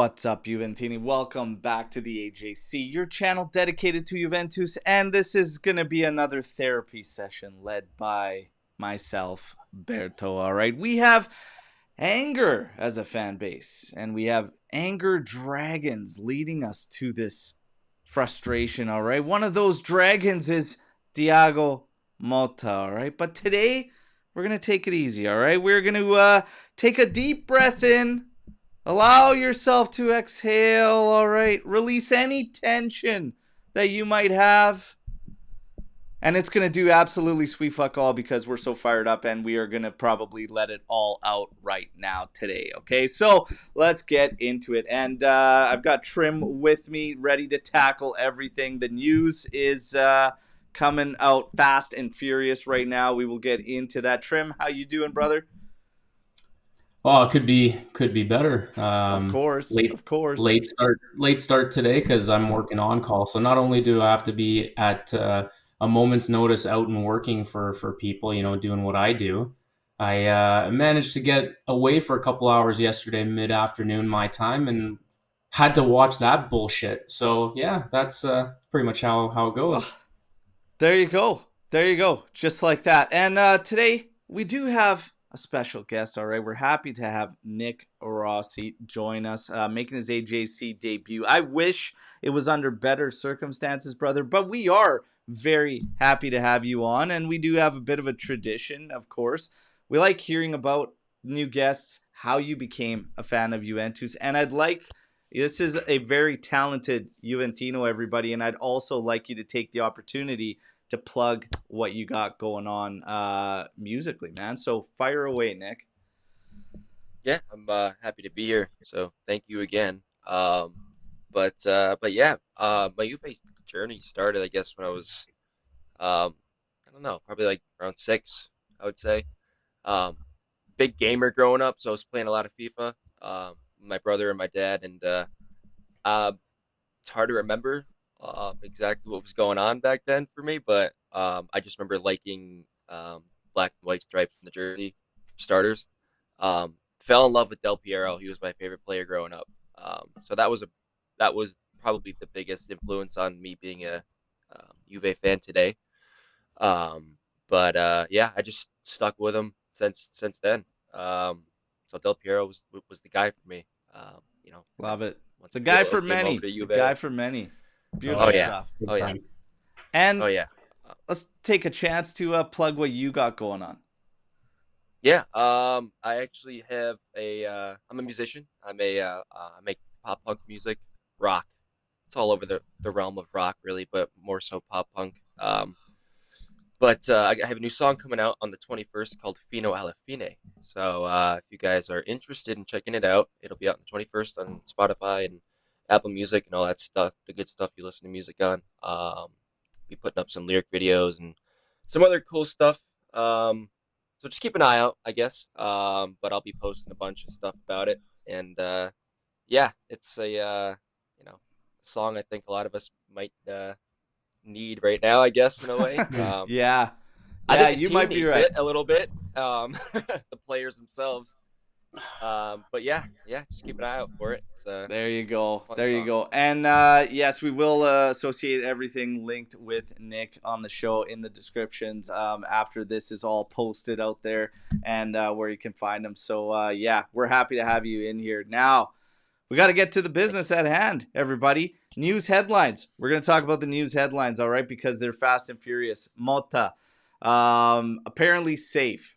What's up, Juventini? Welcome back to the AJC, your channel dedicated to Juventus, and this is going to be another therapy session led by myself, Alberto. All right, we have anger as a fan base, and we have anger dragons leading us to this frustration. All right, one of those dragons is Thiago Motta. All right, but today we're going to take it easy. All right, we're going to take a deep breath in. Allow yourself to exhale, all right? Release any tension that you might have. And it's going to do absolutely sweet fuck all because we're so fired up and we are going to probably let it all out right now today, okay? So let's get into it. And I've got Trim with me, ready to tackle everything. The news is coming out fast and furious right now. We will get into that. Trim, how you doing, brother? Oh, it could be better. Of course. Late start today because I'm working on call. So not only do I have to be at a moment's notice out and working for people, doing what I do, I managed to get away for a couple hours yesterday mid-afternoon my time and had to watch that bullshit. So yeah, that's pretty much how it goes. There you go. There you go. Just like that. And today we do have a special guest, all right? We're happy to have Nick Rossi join us, making his AJC debut. I wish it was under better circumstances, brother, but we are very happy to have you on, and we do have a bit of a tradition, of course. We like hearing about new guests, how you became a fan of Juventus, and this is a very talented Juventino, everybody, and I'd also like you to take the opportunity to plug what you got going on musically, man. So fire away, Nick. Yeah, I'm happy to be here. So thank you again. But yeah, my Juve journey started, I guess, when I was, I don't know, probably like around 6, I would say. Big gamer growing up, so I was playing a lot of FIFA. My brother and my dad, and it's hard to remember exactly what was going on back then for me, but I just remember liking black and white stripes in the jersey for starters. Fell in love with Del Piero. He was my favorite player growing up. So that was probably the biggest influence on me being a Juve fan today. But yeah, I just stuck with him since then. So Del Piero was the guy for me. Love it. The guy for many. The guy for many. Beautiful stuff. Oh yeah. And let's take a chance to plug what you got going on. Yeah. I actually have I'm a musician. I make pop punk music, rock. It's all over the realm of rock, really, but more so pop punk. But I have a new song coming out on the 21st called Fino alla Fine. So if you guys are interested in checking it out, it'll be out on the 21st on Spotify and Apple Music and all that stuff, the good stuff you listen to music on. Be putting up some lyric videos and some other cool stuff. So just keep an eye out, I guess. But I'll be posting a bunch of stuff about it. And yeah, it's a song I think a lot of us might need right now, I guess, in a way. Yeah. I think the you team might be needs right. it a little bit. The players themselves. But yeah, just keep an eye out for it. It's there you go. fun There you song. go. And yes, we will associate everything linked with Nick on the show in the descriptions after this is all posted out there and where you can find them. So yeah, we're happy to have you in here. Now, we got to get to the business at hand, everybody. News headlines. We're going to talk about the news headlines, all right, because they're fast and furious. Motta, apparently safe.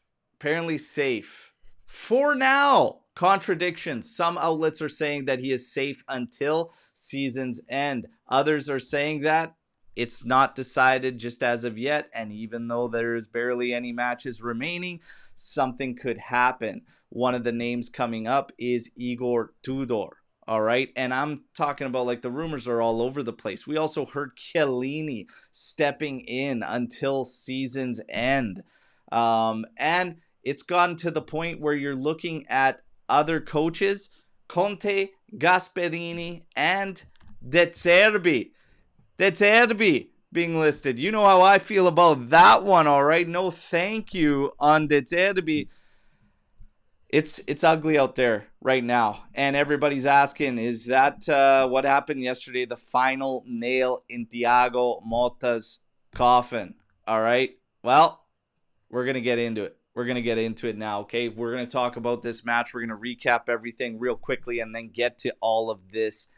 For now, contradictions. Some outlets are saying that he is safe until season's end. Others are saying that it's not decided just as of yet. And even though there's barely any matches remaining, something could happen. One of the names coming up is Igor Tudor. All right. And I'm talking about like the rumors are all over the place. We also heard Chiellini stepping in until season's end. And it's gotten to the point where you're looking at other coaches, Conte, Gasperini, and De Zerbi. De Zerbi being listed. You know how I feel about that one, all right? No thank you on De Zerbi. It's ugly out there right now. And everybody's asking, is that what happened yesterday? The final nail in Thiago Motta's coffin. All right. Well, we're going to get into it. We're going to get into it now, okay? We're going to talk about this match. We're going to recap everything real quickly and then get to all of this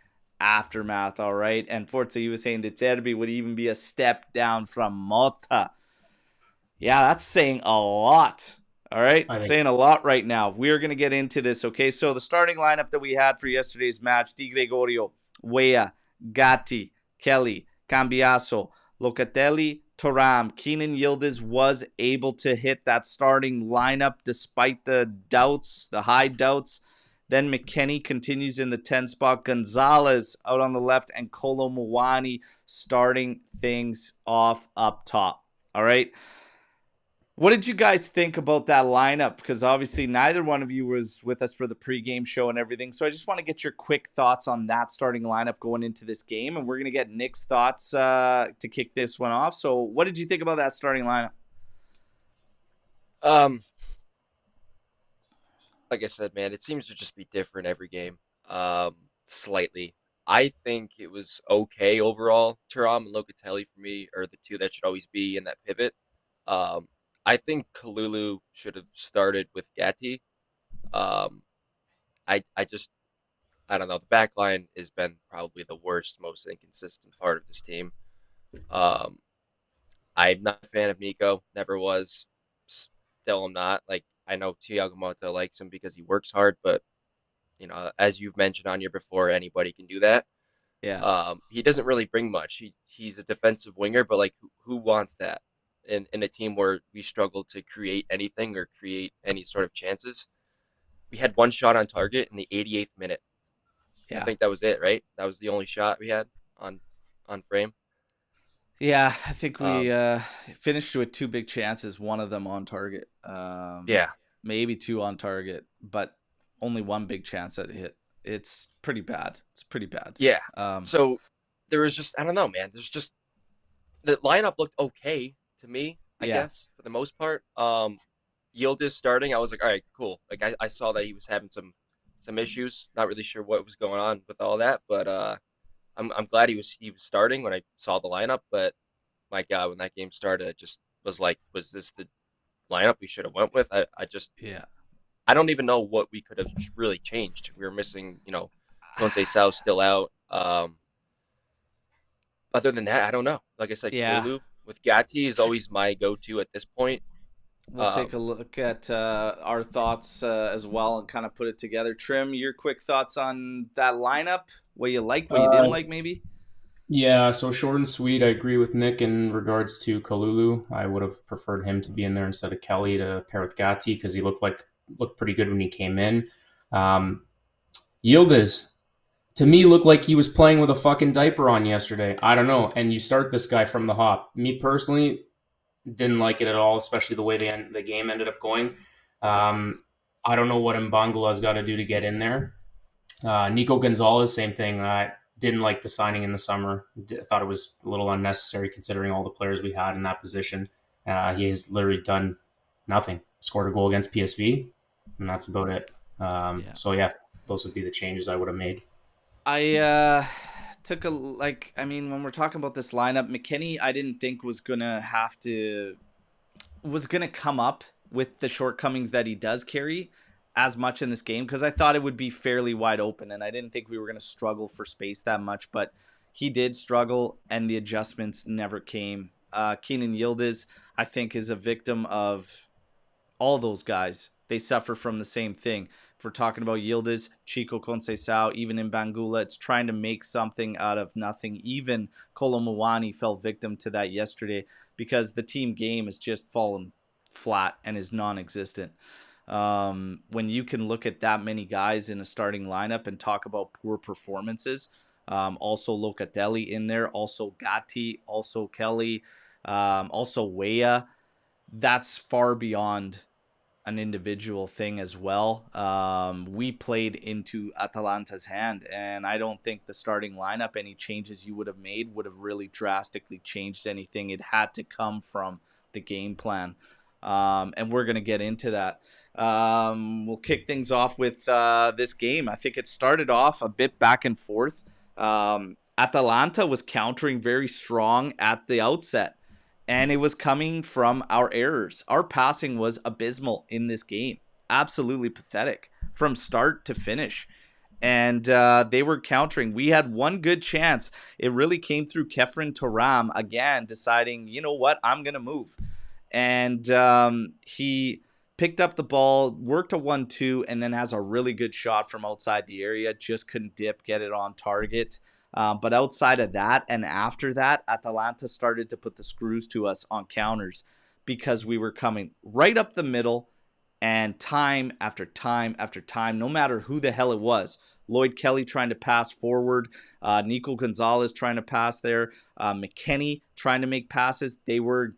aftermath, all right? And Forza, you were saying De Zerbi would even be a step down from Motta. Yeah, that's saying a lot, all right? Saying a lot right now. We're going to get into this, okay? So the starting lineup that we had for yesterday's match, Di Gregorio, Weah, Gatti, Kelly, Cambiaso, Locatelli, Thuram. Kenan Yildiz was able to hit that starting lineup despite the doubts, the high doubts. Then McKennie continues in the 10 spot. Gonzalez out on the left and Kolo Muani starting things off up top. All right. What did you guys think about that lineup? Because obviously neither one of you was with us for the pregame show and everything. So I just want to get your quick thoughts on that starting lineup going into this game. And we're going to get Nick's thoughts to kick this one off. So what did you think about that starting lineup? Like I said, man, it seems to just be different every game. Slightly. I think it was okay overall. Thuram and Locatelli for me are the two that should always be in that pivot. I think Kalulu should have started with Gatti. I don't know. The back line has been probably the worst, most inconsistent part of this team. I'm not a fan of Nico. Never was. Still am not. Like, I know Thiago Motta likes him because he works hard, but as you've mentioned on here before, anybody can do that. Yeah. He doesn't really bring much. He's a defensive winger, but like, who wants that in a team where we struggle to create anything or create any sort of chances? We had one shot on target in the 88th minute. Yeah. I think that was it, right? That was the only shot we had on frame. Yeah, I think we finished with two big chances, one of them on target. Yeah. Maybe two on target, but only one big chance that hit. It's pretty bad. It's pretty bad. Yeah. So there was just, I don't know, man. There's just, the lineup looked okay to me, I guess, for the most part. Yildiz starting, I was like, all right, cool. Like, I saw that he was having some issues. Not really sure what was going on with all that, but I'm glad he was starting when I saw the lineup. But my God, when that game started, it just was like, was this the lineup we should have went with? I don't even know what we could have really changed. We were missing, Conceição still out. Other than that, I don't know. Like I said, Kalulu with Gatti is always my go-to at this point. We'll take a look at our thoughts as well and kind of put it together. Trim, your quick thoughts on that lineup? What you liked, what you didn't like, maybe? Yeah, so short and sweet. I agree with Nick in regards to Kalulu. I would have preferred him to be in there instead of Kelly to pair with Gatti because he looked pretty good when he came in. Yildiz, to me, looked like he was playing with a fucking diaper on yesterday. I don't know. And you start this guy from the hop. Me personally, didn't like it at all, especially the way the game ended up going. I don't know what Mbangula's got to do to get in there. Nico Gonzalez, same thing. I didn't like the signing in the summer. Thought it was a little unnecessary considering all the players we had in that position. He has literally done nothing. Scored a goal against PSV, and that's about it. So, yeah, those would be the changes I would have made. I took when we're talking about this lineup, McKennie, I didn't think was going to come up with the shortcomings that he does carry as much in this game because I thought it would be fairly wide open and I didn't think we were going to struggle for space that much, but he did struggle and the adjustments never came. Kenan Yildiz, I think, is a victim of all those guys. They suffer from the same thing. If we're talking about Yildiz, Chico Conceição, even in Bangula, it's trying to make something out of nothing. Even Kolo Muani fell victim to that yesterday because the team game has just fallen flat and is non-existent. When you can look at that many guys in a starting lineup and talk about poor performances, also Locatelli in there, also Gatti, also Kelly, also Weah, that's far beyond an individual thing as well. We played into Atalanta's hand, and I don't think the starting lineup, any changes you would have made would have really drastically changed anything. It had to come from the game plan. and we're going to get into that. We'll kick things off with this game. I think it started off a bit back and forth. Atalanta was countering very strong at the outset, and it was coming from our errors. Our passing was abysmal in this game. Absolutely pathetic from start to finish. And they were countering. We had one good chance. It really came through Kefren Turam again, deciding, you know what, I'm going to move. And he picked up the ball, worked a 1-2, and then has a really good shot from outside the area. Just couldn't get it on target. But outside of that and after that, Atalanta started to put the screws to us on counters because we were coming right up the middle, and time after time after time, no matter who the hell it was, Lloyd Kelly trying to pass forward, Nico Gonzalez trying to pass there, McKennie trying to make passes, they were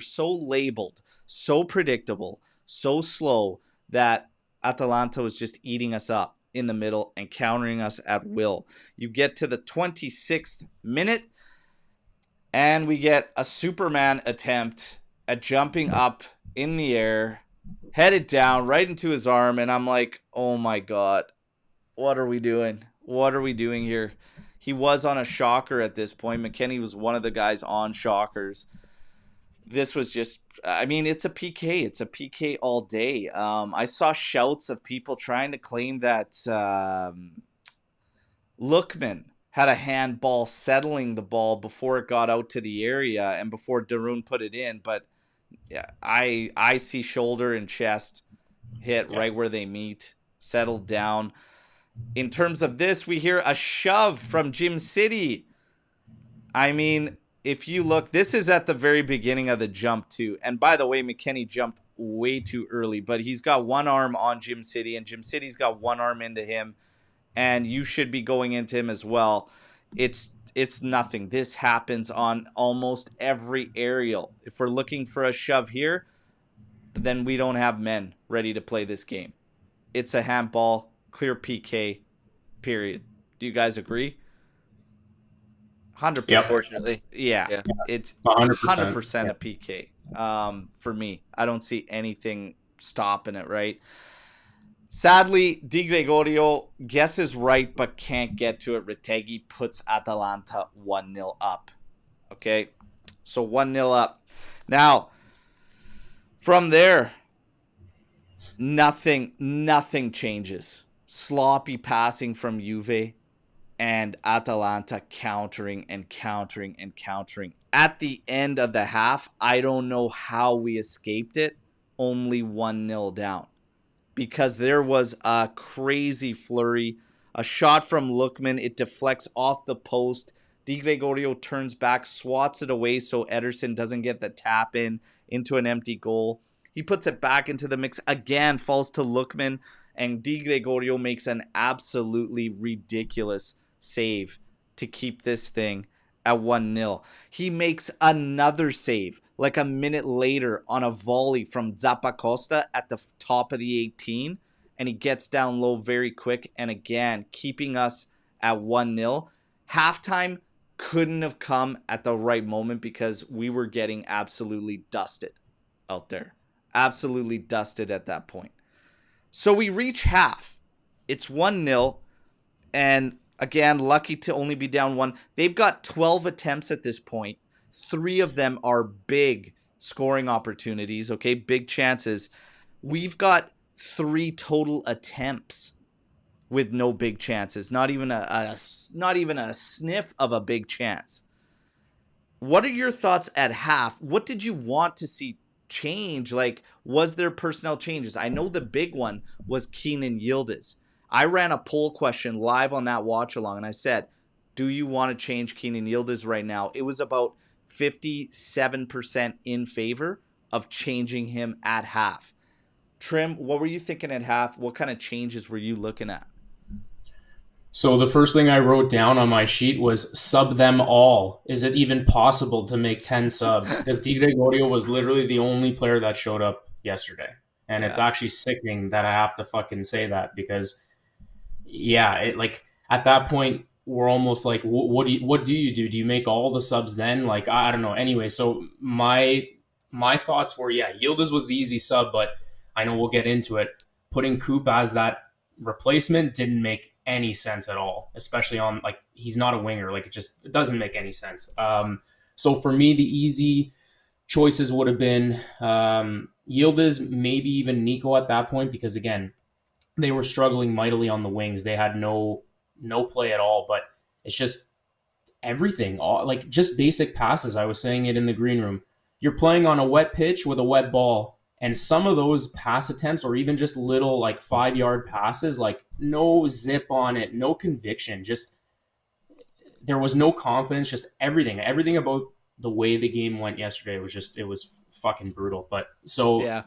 so labeled, so predictable, so slow that Atalanta was just eating us up in the middle and countering us at will. You get to the 26th minute, and we get a Superman attempt at jumping up in the air, headed down right into his arm, and I'm like, oh my God, what are we doing? What are we doing here? He was on a shocker at this point. McKennie was one of the guys on shockers. This was just, I mean, it's a PK. It's a PK all day. I saw shouts of people trying to claim that Lookman had a handball settling the ball before it got out to the area and before Darun put it in. But yeah, I see shoulder and chest hit right where they meet, settled down. In terms of this, we hear a shove from Jim City. I mean, if you look, this is at the very beginning of the jump too. And by the way, McKennie jumped way too early, but he's got one arm on Jim City, and Jim City's got one arm into him, and you should be going into him as well. It's nothing. This happens on almost every aerial. If we're looking for a shove here, then we don't have men ready to play this game. It's a handball, clear PK, period. Do you guys agree? 100%. Yep. Unfortunately. Yeah. It's 100% a PK for me. I don't see anything stopping it, right? Sadly, Di Gregorio guesses right but can't get to it. Retegui puts Atalanta 1-0 up. Okay? So 1-0 up. Now, from there, nothing changes. Sloppy passing from Juve. And Atalanta countering and countering and countering. At the end of the half, I don't know how we escaped it. Only 1-0 down. Because there was a crazy flurry. A shot from Lookman. It deflects off the post. Di Gregorio turns back, swats it away so Ederson doesn't get the tap into an empty goal. He puts it back into the mix again, falls to Lookman. And Di Gregorio makes an absolutely ridiculous save to keep this thing at 1-0. He makes another save like a minute later on a volley from Zappacosta at the top of the 18, and he gets down low very quick, and again keeping us at 1-0. Halftime couldn't have come at the right moment because we were getting absolutely dusted out there. Absolutely dusted at that point. So we reach half. It's 1-0, and again, lucky to only be down 1. They've got 12 attempts at this point. 3 of them are big scoring opportunities, okay? Big chances. We've got 3 total attempts with no big chances. Not even a sniff of a big chance. What are your thoughts at half? What did you want to see change? Like, was there personnel changes? I know the big one was Kenan Yildiz. I ran a poll question live on that watch along, and I said, do you want to change Kenan Yildiz right now? It was about 57% in favor of changing him at half. Trim, what were you thinking at half? What kind of changes were you looking at? So the first thing I wrote down on my sheet was sub them all. Is it even possible to make 10 subs? Because Di Gregorio was literally the only player that showed up yesterday. And it's actually sickening that I have to fucking say that because at that point we're almost like, what do you do? Do you make all the subs then? Like, I don't know. Anyway, so my my thoughts were, yeah, Yildiz was the easy sub, but I know we'll get into it. Putting Coop as that replacement didn't make any sense at all, especially on, like, he's not a winger. Like, it doesn't make any sense. So for me, the easy choices would have been Yildiz, maybe even Nico at that point, because again, they were struggling mightily on the wings. They had no play at all, but it's just everything, all, like just basic passes. I was saying it in the green room. You're playing on a wet pitch with a wet ball, and some of those pass attempts, or even just little like 5 yard passes, like no zip on it, no conviction, just there was no confidence, just everything about the way the game went yesterday was just, it was fucking brutal. But so Yeah.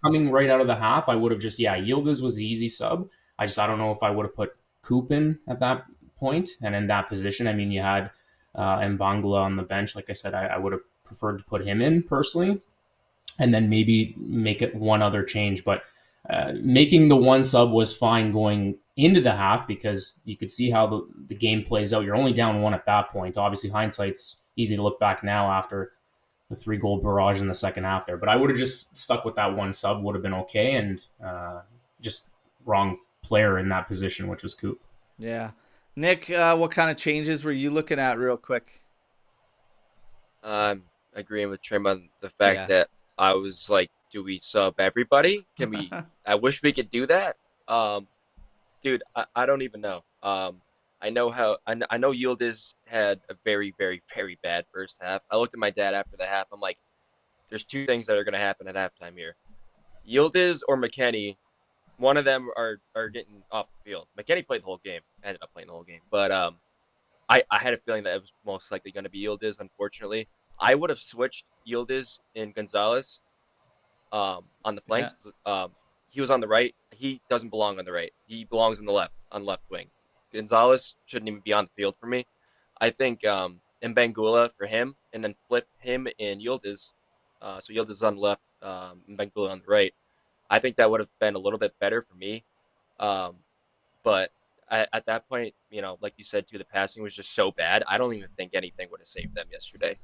coming right out of the half, I would have just, yeah, Yildiz was the easy sub. I don't know if I would have put Coop in at that point and in that position. I mean, you had Mbangula on the bench. Like I said, I would have preferred to put him in personally, and then maybe make it one other change. But making the one sub was fine going into the half, because you could see how the game plays out. You're only down one at that point. Obviously, hindsight's easy to look back now after the 3-goal barrage in the second half there. But I would have just stuck with that one sub, would have been okay, and just wrong player in that position, which was Coop. Yeah. Nick, what kind of changes were you looking at real quick? I'm agreeing with Trim on the fact that I was like, do we sub everybody? Can we? I wish we could do that. Dude, I don't even know. I know Yildiz had a very, very, very bad first half. I looked at my dad after the half. I'm like, there's two things that are going to happen at halftime here. Yildiz or McKennie, one of them are getting off the field. McKennie played the whole game. Ended up playing the whole game. But I had a feeling that it was most likely going to be Yildiz, unfortunately. I would have switched Yildiz and Gonzalez on the flanks. Yeah. He was on the right. He doesn't belong on the right. He belongs on the left wing. Gonzalez shouldn't even be on the field for me. I think Mbangula for him, and then flip him and Yildiz. So Yildiz is on the left, Mbangula on the right. I think that would have been a little bit better for me. But at that point, like you said, too, the passing was just so bad. I don't even think anything would have saved them yesterday.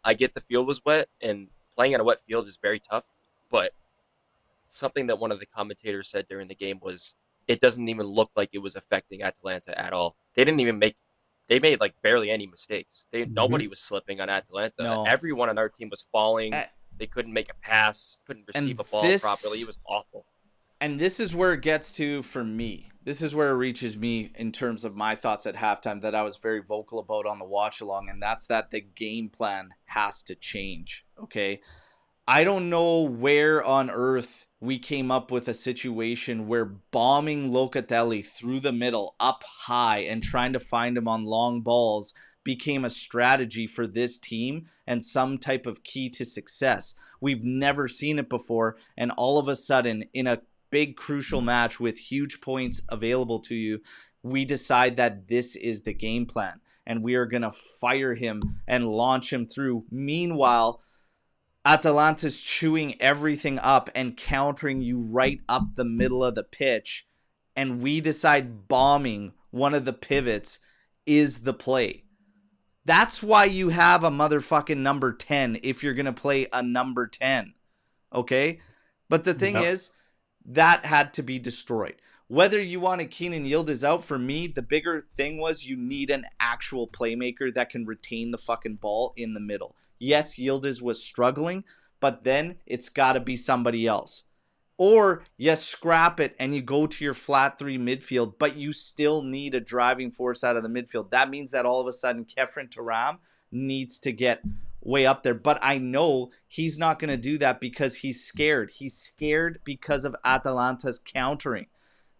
I get the field was wet, and playing on a wet field is very tough. But something that one of the commentators said during the game was, it doesn't even look like it was affecting Atalanta at all. They made like barely any mistakes. Nobody was slipping on Atalanta. No. Everyone on our team was falling. They couldn't make a pass, couldn't receive a ball properly. It was awful. And this is where it gets to for me. This is where it reaches me in terms of my thoughts at halftime that I was very vocal about on the watch along, and that's that the game plan has to change. Okay. I don't know where on earth we came up with a situation where bombing Locatelli through the middle up high and trying to find him on long balls became a strategy for this team and some type of key to success. We've never seen it before, and all of a sudden in a big crucial match with huge points available to you, we decide that this is the game plan and we are going to fire him and launch him through. Meanwhile, Atalanta's chewing everything up and countering you right up the middle of the pitch, and we decide bombing one of the pivots is the play. That's why you have a motherfucking number 10 if you're going to play a number 10. Okay? But the thing is, that had to be destroyed. Whether you wanted Keenan Yildiz out, for me, the bigger thing was you need an actual playmaker that can retain the fucking ball in the middle. Yes, Yildiz was struggling, but then it's got to be somebody else. Or you scrap it and you go to your flat three midfield, but you still need a driving force out of the midfield. That means that all of a sudden Kefren Turam needs to get way up there. But I know he's not going to do that because he's scared. He's scared because of Atalanta's countering.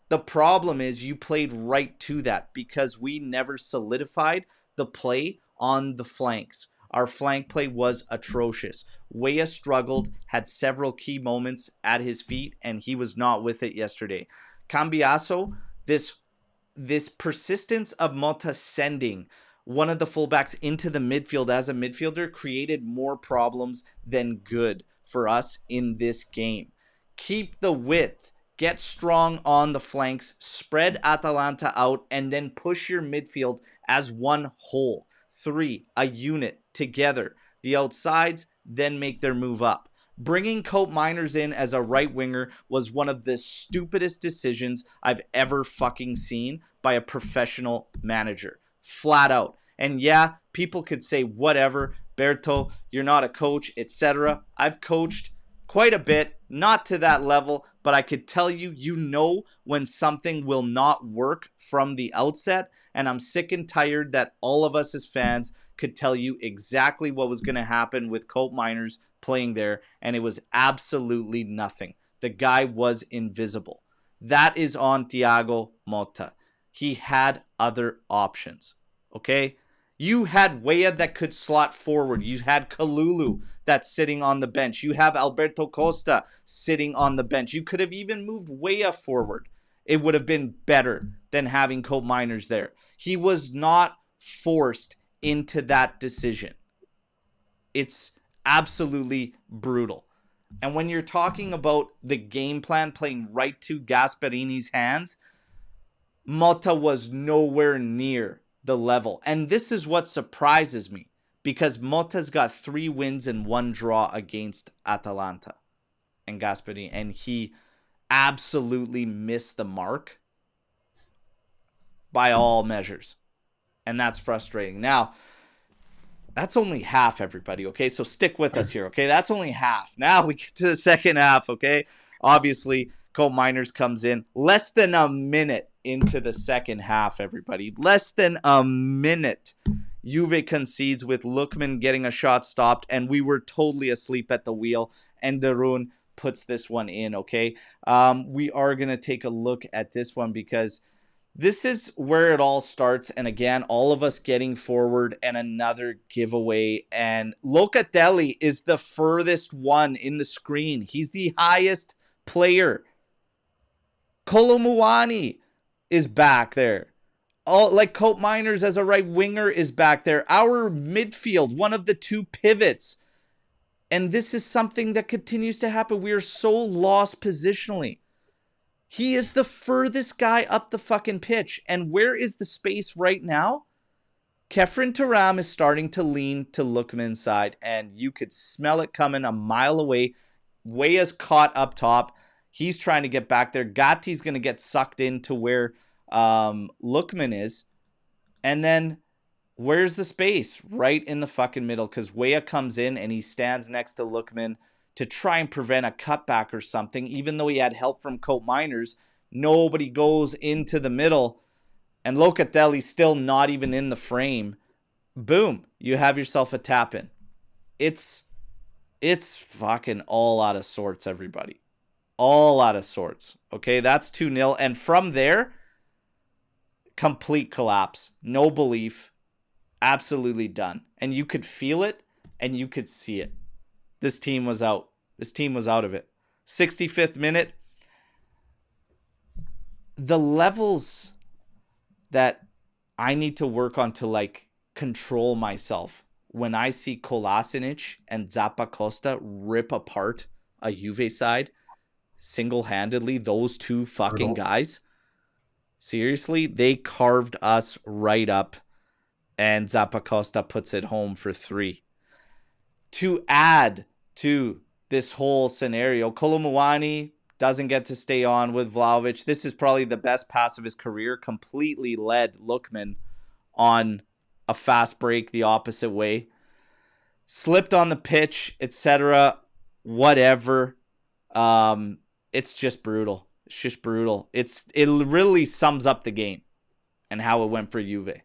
The problem is you played right to that because we never solidified the play on the flanks. Our flank play was atrocious. Weah struggled, had several key moments at his feet, and he was not with it yesterday. Cambiaso, this persistence of Motta sending one of the fullbacks into the midfield as a midfielder created more problems than good for us in this game. Keep the width. Get strong on the flanks. Spread Atalanta out, and then push your midfield as one whole. 3, a unit together. The outsides then make their move up. Bringing Cope Miners in as a right winger was one of the stupidest decisions I've ever fucking seen by a professional manager. Flat out. And yeah, people could say whatever, Berto, you're not a coach, etc. I've coached quite a bit, not to that level, but I could tell you, you know when something will not work from the outset, and I'm sick and tired that all of us as fans could tell you exactly what was going to happen with Cope Miners playing there, and it was absolutely nothing. The guy was invisible. That is on Thiago Motta. He had other options, okay? You had Weah that could slot forward. You had Kalulu that's sitting on the bench. You have Alberto Costa sitting on the bench. You could have even moved Weah forward. It would have been better than having Cope Miners there. He was not forced into that decision. It's absolutely brutal. And when you're talking about the game plan playing right to Gasperini's hands, Motta was nowhere near the level. And this is what surprises me, because Motta's got 3 wins and 1 draw against Atalanta and Gasperini, and he absolutely missed the mark by all measures. And that's frustrating. Now, that's only half, everybody, okay? So stick with us here, okay? That's only half. Now we get to the second half, okay? Obviously, Cope Miners comes in less than a minute into the second half, everybody. Less than a minute. Juve concedes with Lookman getting a shot stopped, and we were totally asleep at the wheel, and Darun puts this one in, okay? We are going to take a look at this one because this is where it all starts, and again, all of us getting forward and another giveaway, and Locatelli is the furthest one in the screen. He's the highest player. Kolomuani is back there. All like Cope Miners as a right winger is back there. Our midfield, one of the 2 pivots. And this is something that continues to happen. We are so lost positionally. He is the furthest guy up the fucking pitch. And where is the space right now? Kefren Turam is starting to lean to Lookman's side, and you could smell it coming a mile away. Weah's caught up top. He's trying to get back there. Gatti's going to get sucked into where Lookman is. And then where's the space? Right in the fucking middle, because Weah comes in and he stands next to Lookman to try and prevent a cutback or something. Even though he had help from Cope Miners, nobody goes into the middle. And Locatelli's still not even in the frame. Boom. You have yourself a tap-in. It's fucking all out of sorts, everybody. All out of sorts. Okay, that's 2-0. And from there, complete collapse. No belief. Absolutely done. And you could feel it and you could see it. This team was out. This team was out of it. 65th minute. The levels that I need to work on to like control myself when I see Kolasinac and Zappa Costa rip apart a Juve side single-handedly, those 2 fucking guys. Seriously, they carved us right up, and Zappa Costa puts it home for 3. To add to this whole scenario, Kolomuani doesn't get to stay on with Vlahovic. This is probably the best pass of his career. Completely led Lookman on a fast break the opposite way. Slipped on the pitch, etc. Whatever. It's just brutal. It's just brutal. It really sums up the game and how it went for Juve.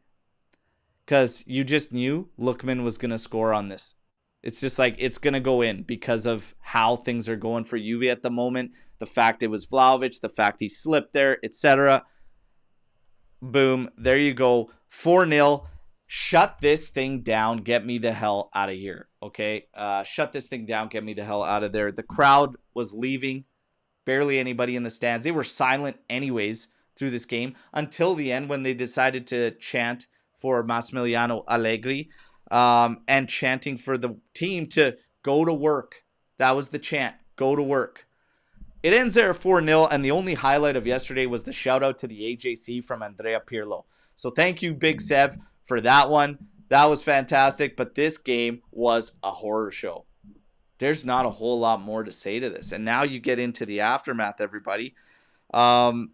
Because you just knew Lookman was going to score on this. It's just like it's going to go in because of how things are going for Juve at the moment. The fact it was Vlahovic, the fact he slipped there, etc. Boom. There you go. 4-0. Shut this thing down. Get me the hell out of here. Okay? Shut this thing down. Get me the hell out of there. The crowd was leaving. Barely anybody in the stands. They were silent anyways through this game until the end when they decided to chant for Massimiliano Allegri and chanting for the team to go to work. That was the chant. Go to work. It ends there 4-0, and the only highlight of yesterday was the shout-out to the AJC from Andrea Pirlo. So thank you, Big Sev, for that one. That was fantastic, but this game was a horror show. There's not a whole lot more to say to this. And now you get into the aftermath, everybody. Man,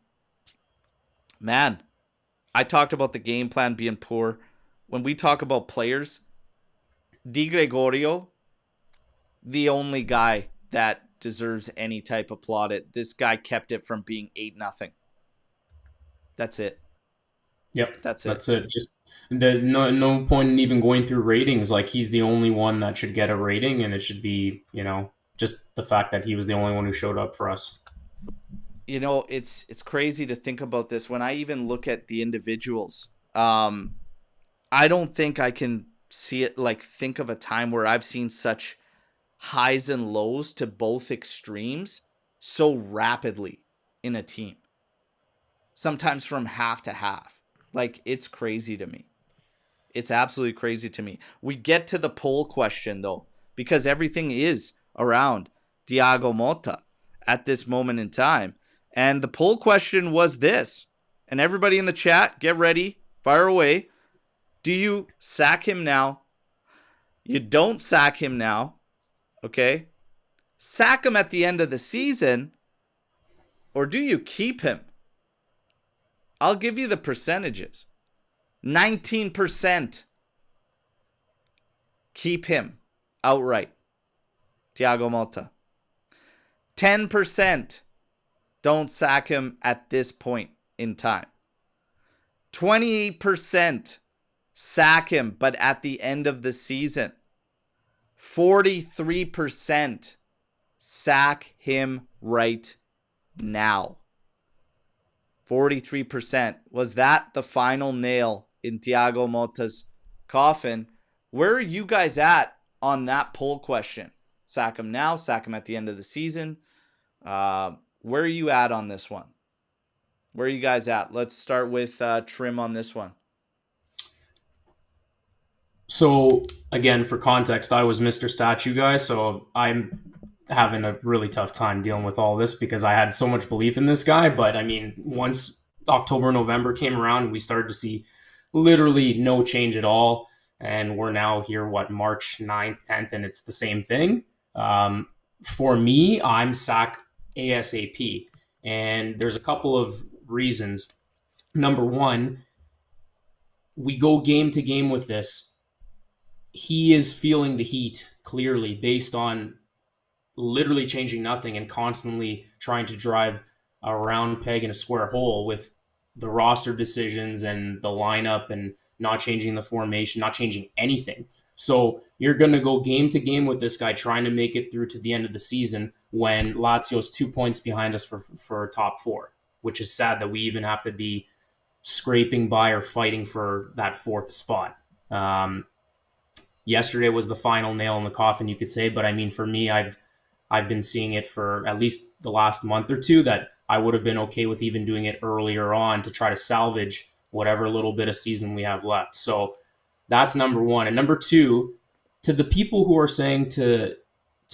I talked about the game plan being poor. When we talk about players, Di Gregorio, the only guy that deserves any type of plaudit. This guy kept it from being 8-0. That's it. Yep, That's it. That's it. Just no point in even going through ratings. Like, he's the only one that should get a rating, and it should be, just the fact that he was the only one who showed up for us. It's crazy to think about this. When I even look at the individuals, I don't think I can see it, like, think of a time where I've seen such highs and lows to both extremes so rapidly in a team. Sometimes from half to half. Like, it's crazy to me. It's absolutely crazy to me. We get to the poll question, though, because everything is around Thiago Motta at this moment in time. And the poll question was this. And everybody in the chat, get ready, fire away. Do you sack him now? You don't sack him now. Okay? Sack him at the end of the season, or do you keep him? I'll give you the percentages. 19% keep him outright. Thiago Motta. 10% don't sack him at this point in time. 28% sack him, but at the end of the season. 43% sack him right now. 43%. Was that the final nail in Thiago Motta's coffin? Where are you guys at on that poll question? Sack him now, sack him at the end of the season. Where are you at on this one? Where are you guys at? Let's start with Trim on this one. So, again, for context, I was Mr. Statue guy, so I'm having a really tough time dealing with all this because I had so much belief in this guy. But, I mean, once October, November came around, we started to see literally no change at all. And we're now here, March 9th, 10th, and it's the same thing. For me, I'm sack ASAP. And there's a couple of reasons. Number one, we go game to game with this. He is feeling the heat, clearly, based on literally changing nothing and constantly trying to drive a round peg in a square hole with the roster decisions and the lineup and not changing the formation, not changing anything. So you're going to go game to game with this guy trying to make it through to the end of the season when Lazio's 2 points behind us for top four, which is sad that we even have to be scraping by or fighting for that fourth spot. Yesterday was the final nail in the coffin, you could say. But I mean, for me, I've been seeing it for at least the last month or two that I would have been okay with even doing it earlier on to try to salvage whatever little bit of season we have left. So that's number one. And number two, to the people who are saying to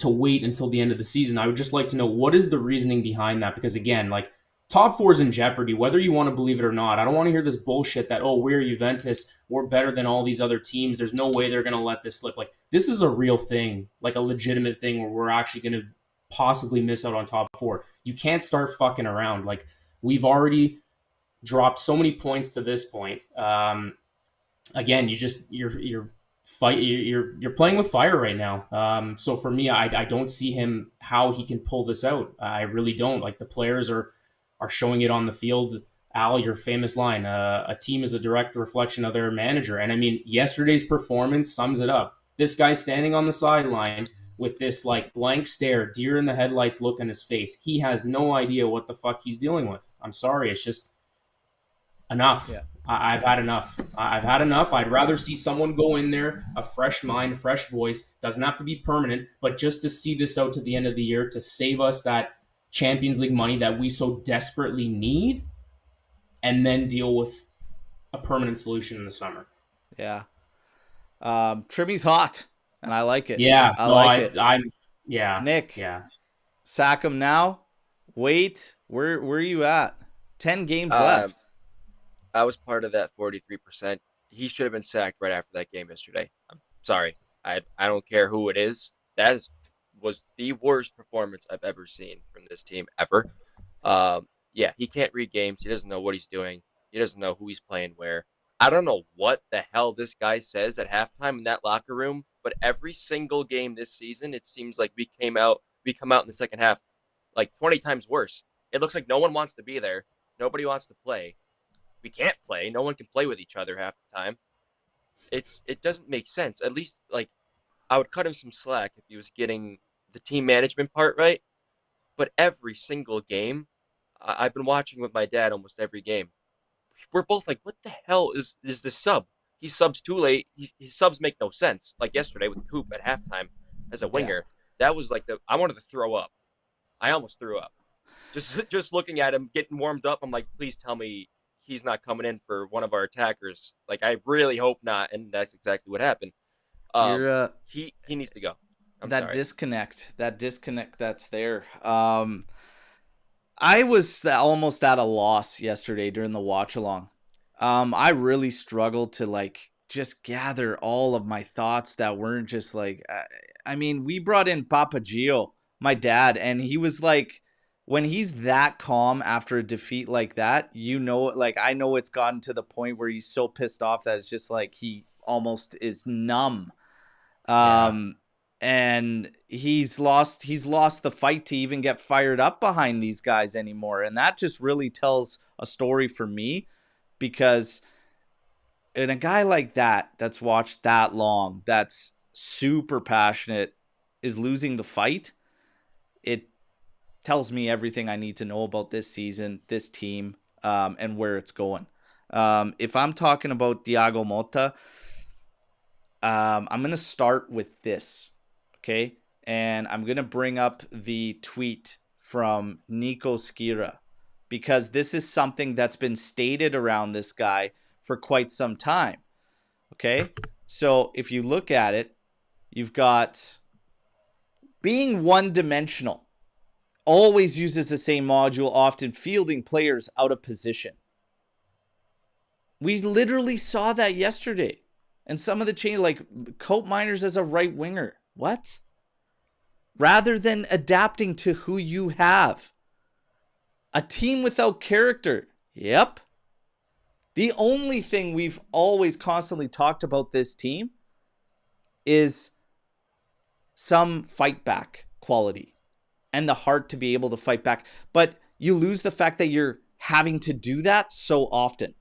wait until the end of the season, I would just like to know, what is the reasoning behind that? Because again, like, top four is in jeopardy, whether you want to believe it or not. I don't want to hear this bullshit that, we're Juventus, we're better than all these other teams, there's no way they're going to let this slip. Like, this is a real thing, like a legitimate thing where we're actually going to possibly miss out on top four. You can't start fucking around. Like, we've already dropped so many points to this point. Again, you're playing with fire right now. So for me, I don't see him how he can pull this out. I really don't. Like, the players are showing it on the field. Al, your famous line, a team is a direct reflection of their manager. And I mean, yesterday's performance sums it up. This guy standing on the sideline with this like blank stare, deer in the headlights look on his face. He has no idea what the fuck he's dealing with. I'm sorry. It's just enough. Yeah. I've had enough. I've had enough. I'd rather see someone go in there, a fresh mind, fresh voice. Doesn't have to be permanent, but just to see this out to the end of the year to save us that Champions League money that we so desperately need, and then deal with a permanent solution in the summer. Yeah. Trimmy's hot, and I like it. Yeah. I like it. Yeah. Nick. Yeah. Sack him now. Wait. Where are you at? 10 games left. I was part of that 43%. He should have been sacked right after that game yesterday. I'm sorry. I don't care who it is. That is was the worst performance I've ever seen from this team ever. Yeah, he can't read games. He doesn't know what he's doing. He doesn't know who he's playing where. I don't know what the hell this guy says at halftime in that locker room, but every single game this season, it seems like we come out in the second half like 20 times worse. It looks like no one wants to be there. Nobody wants to play. We can't play. No one can play with each other half the time. It doesn't make sense. At least like I would cut him some slack if he was getting the team management part right. But every single game, I've been watching with my dad almost every game. We're both like, what the hell is this sub? He subs too late. His subs make no sense. Like yesterday with Coop at halftime as a winger, that was like I wanted to throw up. I almost threw up. Just looking at him getting warmed up, I'm like, please tell me he's not coming in for one of our attackers. Like I really hope not, and that's exactly what happened. He needs to go. I'm that sorry. disconnect that's there. I was almost at a loss yesterday during the watch along. I really struggled to like just gather all of my thoughts that weren't just like, I mean, we brought in Papa Gio, my dad, and he was like, when he's that calm after a defeat like that, you know, like I know it's gotten to the point where he's so pissed off that it's just like he almost is numb. And he's lost the fight to even get fired up behind these guys anymore. And that just really tells a story for me, because in a guy like that, that's watched that long, that's super passionate, is losing the fight. It tells me everything I need to know about this season, this team, and where it's going. If I'm talking about Thiago Motta, I'm going to start with this. Okay, and I'm going to bring up the tweet from Nico Skira, because this is something that's been stated around this guy for quite some time. Okay, so if you look at it, you've got being one-dimensional, always uses the same module, often fielding players out of position. We literally saw that yesterday. And some of the change, like Cope Miners as a right winger. What? Rather than adapting to who you have. A team without character. Yep. The only thing we've always constantly talked about this team is some fight back quality and the heart to be able to fight back. But you lose the fact that you're having to do that so often.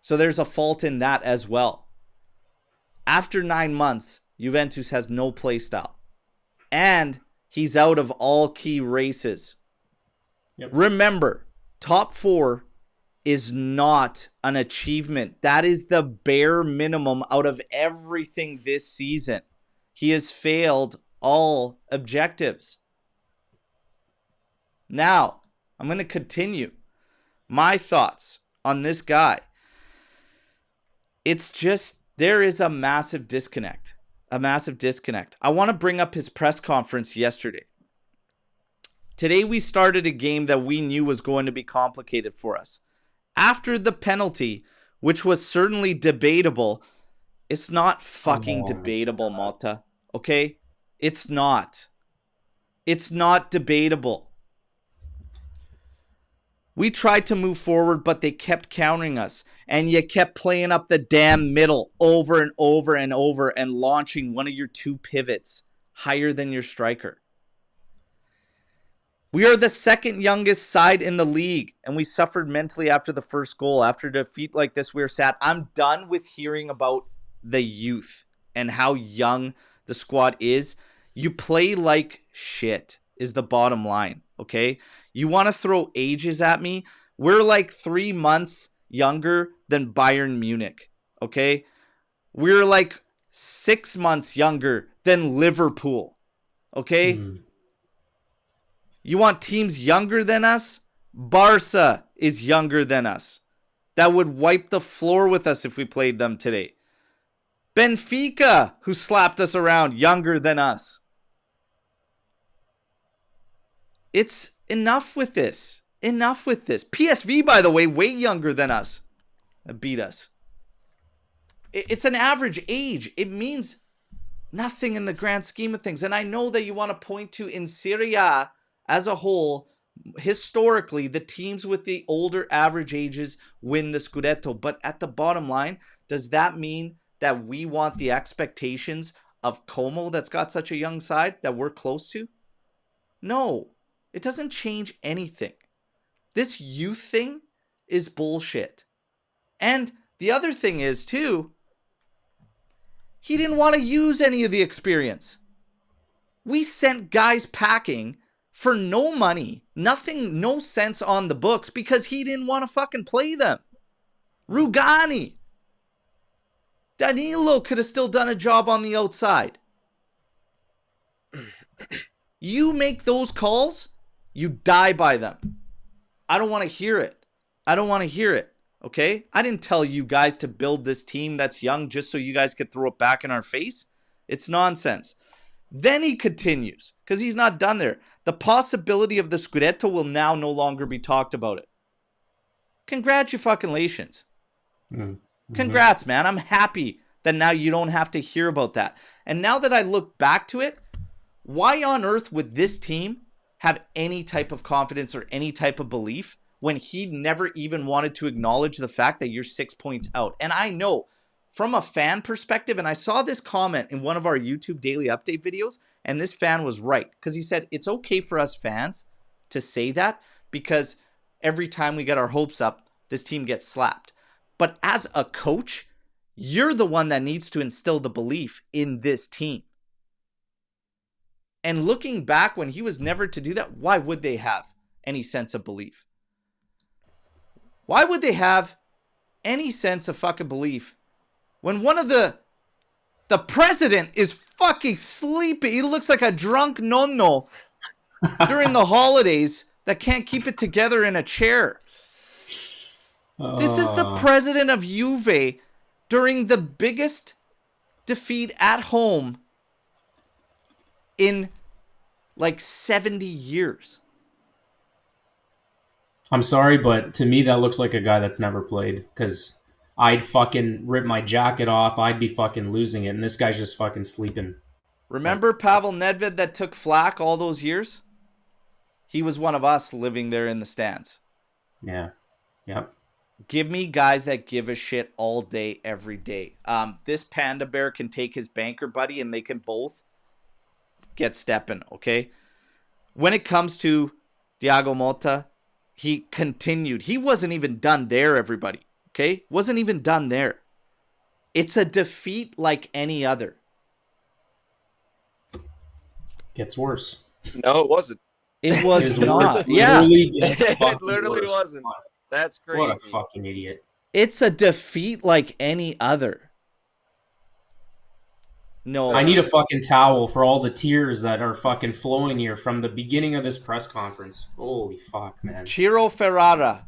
So there's a fault in that as well. After 9 months, Juventus has no play style. And he's out of all key races. Yep. Remember, top 4 is not an achievement. That is the bare minimum out of everything this season. He has failed all objectives. Now, I'm going to continue my thoughts on this guy. It's just, there is a massive disconnect. A massive disconnect. I want to bring up his press conference yesterday. Today we started a game that we knew was going to be complicated for us. After the penalty, which was certainly debatable, it's not fucking debatable, Motta. Okay? It's not. It's not debatable. We tried to move forward, but they kept countering us. And you kept playing up the damn middle over and over and over and launching one of your 2 pivots higher than your striker. We are the second youngest side in the league, and we suffered mentally after the first goal. After a defeat like this, we were sad. I'm done with hearing about the youth and how young the squad is. You play like shit is the bottom line, okay? You want to throw ages at me? We're like 3 months younger than Bayern Munich, okay? We're like 6 months younger than Liverpool, okay? You want teams younger than us? Barca is younger than us. That would wipe the floor with us if we played them today. Benfica, who slapped us around, younger than us. It's enough with this. Enough with this. PSV, by the way, way younger than us. Beat us. It's an average age. It means Nothing in the grand scheme of things. And I know that you want to point to in Serie A as a whole, historically, the teams with the older average ages win the Scudetto. But at the bottom line, does that mean that we want the expectations of Como that's got such a young side that we're close to? No, it doesn't change anything. This youth thing is bullshit. And the other thing is, too, he didn't want to use any of the experience. We sent guys packing for no money, nothing, no sense on the books because he didn't want to fucking play them. Rugani. Danilo could have still done a job on the outside. You make those calls, you die by them. I don't want to hear it. I don't want to hear it. Okay? I didn't tell you guys to build this team that's young just so you guys could throw it back in our face. It's nonsense. Then he continues, because he's not done there. The possibility of the Scudetto will now no longer be talked about it. Congratulations. Mm-hmm. Congrats, man. I'm happy that now you don't have to hear about that. And now that I look back to it, why on earth would this team have any type of confidence or any type of belief when he never even wanted to acknowledge the fact that you're 6 points out? And I know from a fan perspective, and I saw this comment in one of our YouTube daily update videos, and this fan was right, because he said it's okay for us fans to say that because every time we get our hopes up, this team gets slapped. But as a coach, you're the one that needs to instill the belief in this team. And looking back, when he was never to do that, why would they have any sense of belief? Why would they have any sense of fucking belief when one of the president is fucking sleeping? He looks like a drunk nonno during the holidays that can't keep it together in a chair. This is the president of Juve during the biggest defeat at home in like 70 years. I'm sorry, but to me that looks like a guy that's never played, because I'd fucking rip my jacket off. I'd be fucking losing it, and this guy's just fucking sleeping. Remember Pavel Nedved that took flack all those years? He was one of us living there in the stands. Yeah. Yep. Give me guys that give a shit all day, every day. This Panda Bear can take his banker buddy and they can both get stepping, okay? When it comes to Thiago Motta, he continued. He wasn't even done there, everybody, okay? Wasn't even done there. It's a defeat like any other. Gets worse. No, it wasn't. It was not. It literally wasn't. That's crazy. What a fucking idiot. It's a defeat like any other. No. I need a fucking towel for all the tears that are fucking flowing here from the beginning of this press conference. Holy fuck, man. Ciro Ferrara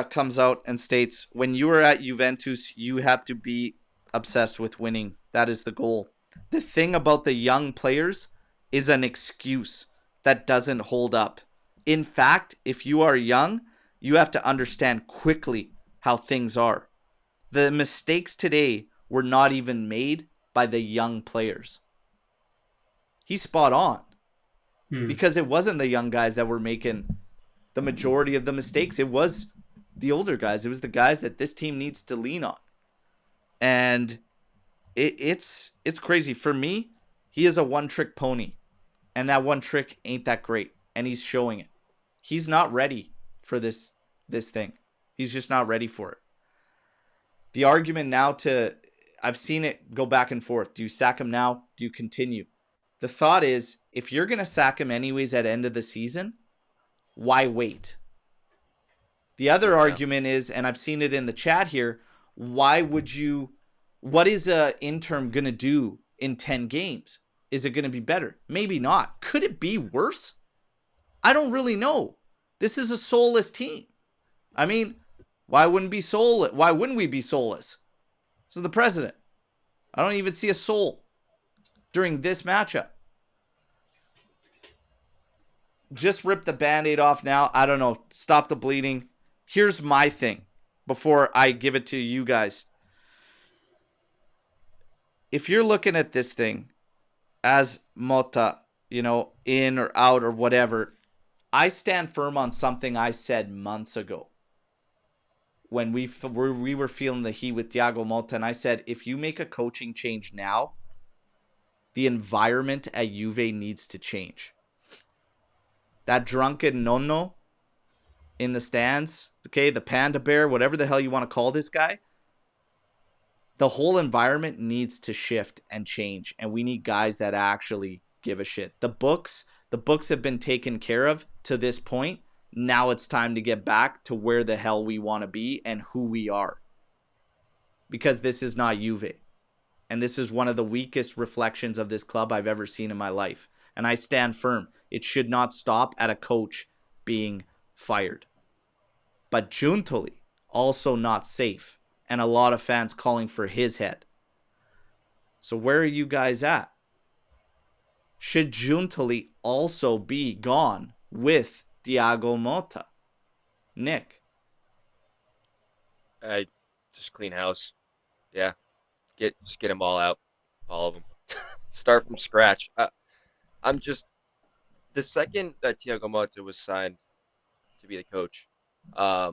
comes out and states, when you are at Juventus, you have to be obsessed with winning. That is the goal. The thing about the young players is an excuse that doesn't hold up. In fact, if you are young, you have to understand quickly how things are. The mistakes today were not even made by the young players. He's spot on. Because it wasn't the young guys that were making the majority of the mistakes. It was the older guys. It was the guys that this team needs to lean on. And it's crazy. For me, he is a one-trick pony. And that one trick ain't that great. And he's showing it. He's not ready for this thing. He's just not ready for it. The argument now I've seen it go back and forth. Do you sack him now? Do you continue? The thought is, if you're going to sack him anyways at the end of the season, why wait? The other argument is, and I've seen it in the chat here, what is an interim going to do in 10 games? Is it going to be better? Maybe not. Could it be worse? I don't really know. This is a soulless team. I mean, why wouldn't we be soulless? So the president. I don't even see a soul during this matchup. Just rip the Band-Aid off now. I don't know. Stop the bleeding. Here's my thing before I give it to you guys. if you're looking at this thing as Motta, in or out or whatever, I stand firm on something I said months ago when we were feeling the heat with Thiago Motta, and I said, if you make a coaching change now, the environment at Juve needs to change. That drunken nonno in the stands, okay, the panda bear, whatever the hell you want to call this guy, the whole environment needs to shift and change, and we need guys that actually give a shit. The books have been taken care of to this point. Now it's time to get back to where the hell we want to be and who we are. Because this is not Juve. And this is one of the weakest reflections of this club I've ever seen in my life. And I stand firm. It should not stop at a coach being fired. But Giuntoli, also not safe. And a lot of fans calling for his head. So where are you guys at? Should Giuntoli also be gone with Thiago Motta? Nick? Just clean house. Yeah. Just get them all out. All of them. Start from scratch. I'm just... The second that Thiago Motta was signed to be the coach, I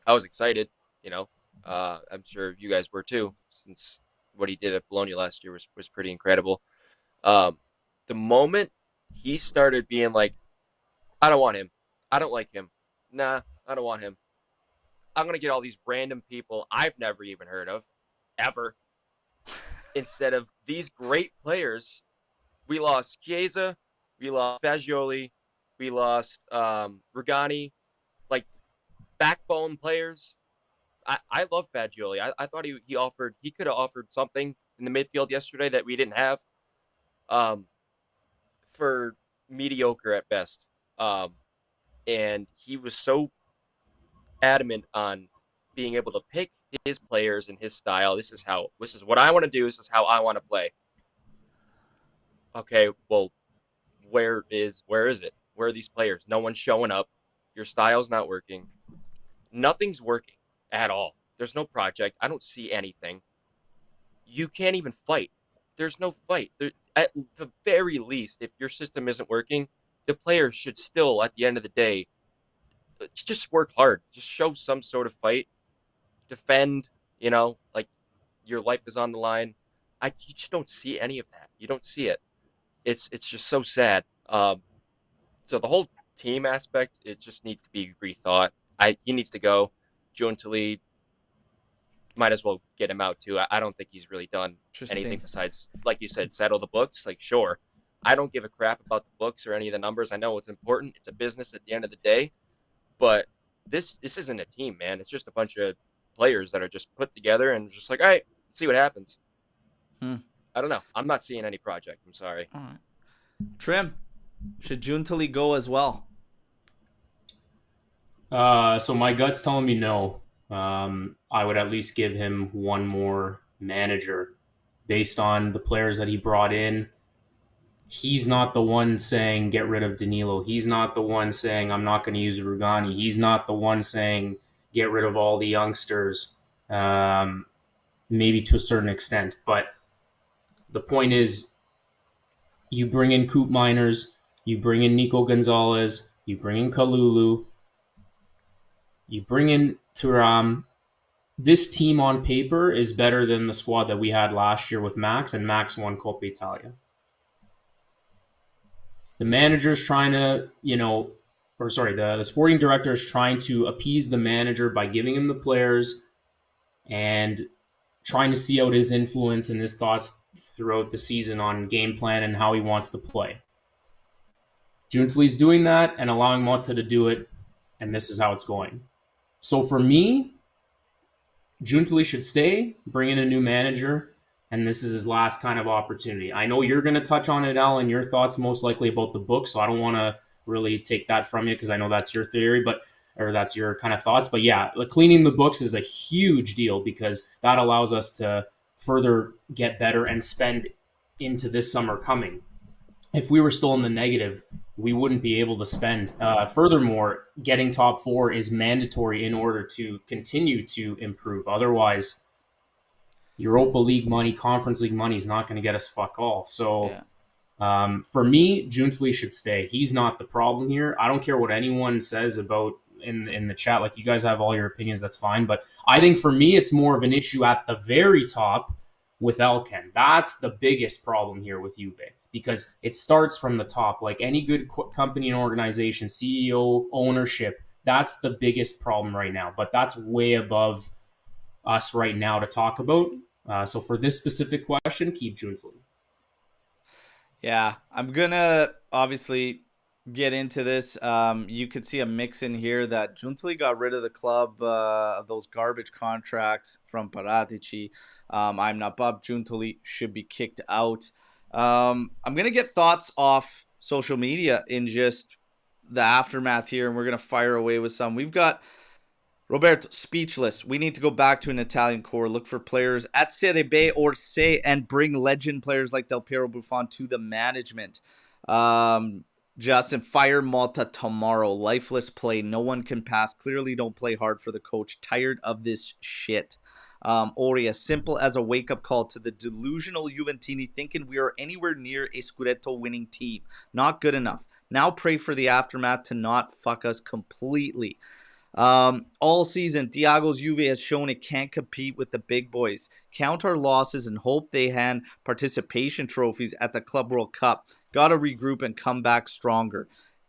was excited, I'm sure you guys were too, since what he did at Bologna last year was pretty incredible. The moment he started being like, I don't want him. I don't like him. Nah, I don't want him. I'm going to get all these random people I've never even heard of, ever, instead of these great players. We lost Chiesa, we lost Fagioli, we lost Rugani, like backbone players. I love Fagioli. I thought he could have offered something in the midfield yesterday that we didn't have. For mediocre at best. And he was so adamant on being able to pick his players and his style. This is what I want to do. This is how I want to play. Okay, well, where is it? Where are these players? No one's showing up. Your style's not working. Nothing's working at all. There's no project. I don't see anything. You can't even fight. There's no fight. At the very least, if your system isn't working, the players should still, at the end of the day, just work hard. Just show some sort of fight. Defend, like your life is on the line. You just don't see any of that. You don't see it. It's just so sad. So the whole team aspect, it just needs to be rethought. He needs to go. Giuntoli, might as well get him out too. I don't think he's really done anything besides, like you said, settle the books. Like, sure, I don't give a crap about the books or any of the numbers. I know it's important. It's a business at the end of the day. But this isn't a team, man. It's just a bunch of players that are just put together and just like, all right, let's see what happens. I don't know. I'm not seeing any project. I'm sorry. All right. Trim, should Giuntoli go as well? So my gut's telling me no. I would at least give him one more manager based on the players that he brought in. He's not the one saying get rid of Danilo. He's not the one saying I'm not going to use Rugani. He's not the one saying get rid of all the youngsters, maybe to a certain extent. But the point is, you bring in Coop Miners, you bring in Nico Gonzalez, you bring in Kalulu, you bring in Thuram. This team on paper is better than the squad that we had last year with Max, and Max won Coppa Italia. The manager's trying to, the sporting director is trying to appease the manager by giving him the players and trying to see out his influence and his thoughts throughout the season on game plan and how he wants to play. Giuntoli's doing that and allowing Motta to do it, and this is how it's going. So for me, Giuntoli should stay, bring in a new manager, and this is his last kind of opportunity. I know you're going to touch on it, Al, and your thoughts most likely about the book, so I don't want to really take that from you because I know that's your theory, or that's your kind of thoughts. But yeah, cleaning the books is a huge deal because that allows us to further get better and spend into this summer coming. If we were still in the negative, we wouldn't be able to spend. Furthermore, getting top four is mandatory in order to continue to improve. Otherwise, Europa League money, Conference League money is not going to get us fuck all. So Yeah. for me, Giuntoli should stay. He's not the problem here. I don't care what anyone says about in the chat. Like, you guys have all your opinions, that's fine. But I think for me, it's more of an issue at the very top with Elken. That's the biggest problem here with Juve, because it starts from the top. Like any good company and organization, CEO, ownership, that's the biggest problem right now. But that's way above us right now to talk about. So for this specific question, keep Giuntoli. Yeah, I'm gonna obviously get into this. You could see a mix in here that Giuntoli got rid of the club of those garbage contracts from Paratici. I'm not Bob. Giuntoli should be kicked out. I'm gonna get thoughts off social media in just the aftermath here, and we're gonna fire away with some. We've got Roberto, speechless. We need to go back to an Italian core, look for players at Serie B or C, and bring legend players like Del Piero Buffon to the management. Justin, fire Motta tomorrow. Lifeless play. No one can pass. Clearly don't play hard for the coach. Tired of this shit. Ori, as simple as a wake-up call to the delusional Juventini thinking we are anywhere near a Scudetto winning team. Not good enough. Now pray for the aftermath to not fuck us completely. All season, Thiago's Juve has shown it can't compete with the big boys. Count our losses and hope they hand participation trophies at the Club World Cup. Gotta regroup and come back stronger.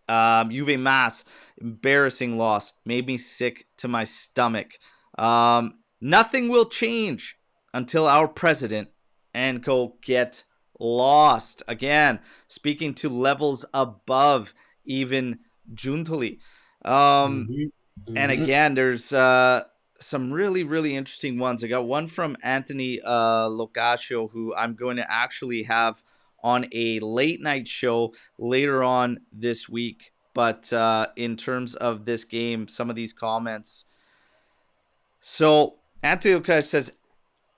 Juve Mass, embarrassing loss. Made me sick to my stomach. Nothing will change until our president and go get lost. Again, speaking to levels above even Giuntoli. And again, there's some really, really interesting ones. I got one from Anthony Locascio, who I'm going to actually have on a late night show later on this week. But in terms of this game, some of these comments. So Anthony Locascio says,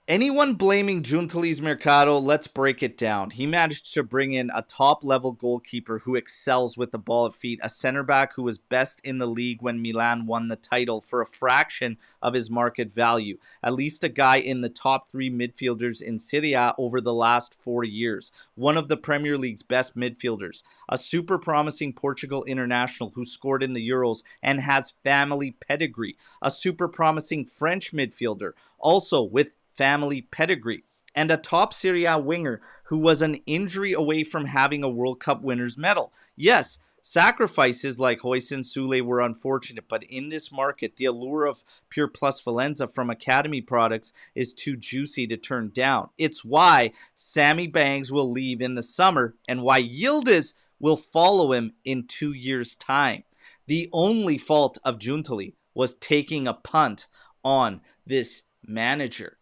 anyone blaming Giuntoli's Mercato, let's break it down. He managed to bring in a top-level goalkeeper who excels with the ball at feet, a center back who was best in the league when Milan won the title for a fraction of his market value, at least a guy in the top 3 midfielders in Serie A over the last 4 years, one of the Premier League's best midfielders, a super promising Portugal international who scored in the Euros and has family pedigree, a super promising French midfielder, also with family pedigree, and a top Serie A winger who was an injury away from having a World Cup winner's medal. Yes, sacrifices like Hoyson Sule were unfortunate, but in this market, the allure of Pure Plus Valenza from Academy products is too juicy to turn down. It's why Sammy Bangs will leave in the summer and why Yildiz will follow him in 2 years' time. The only fault of Giuntoli was taking a punt on this manager.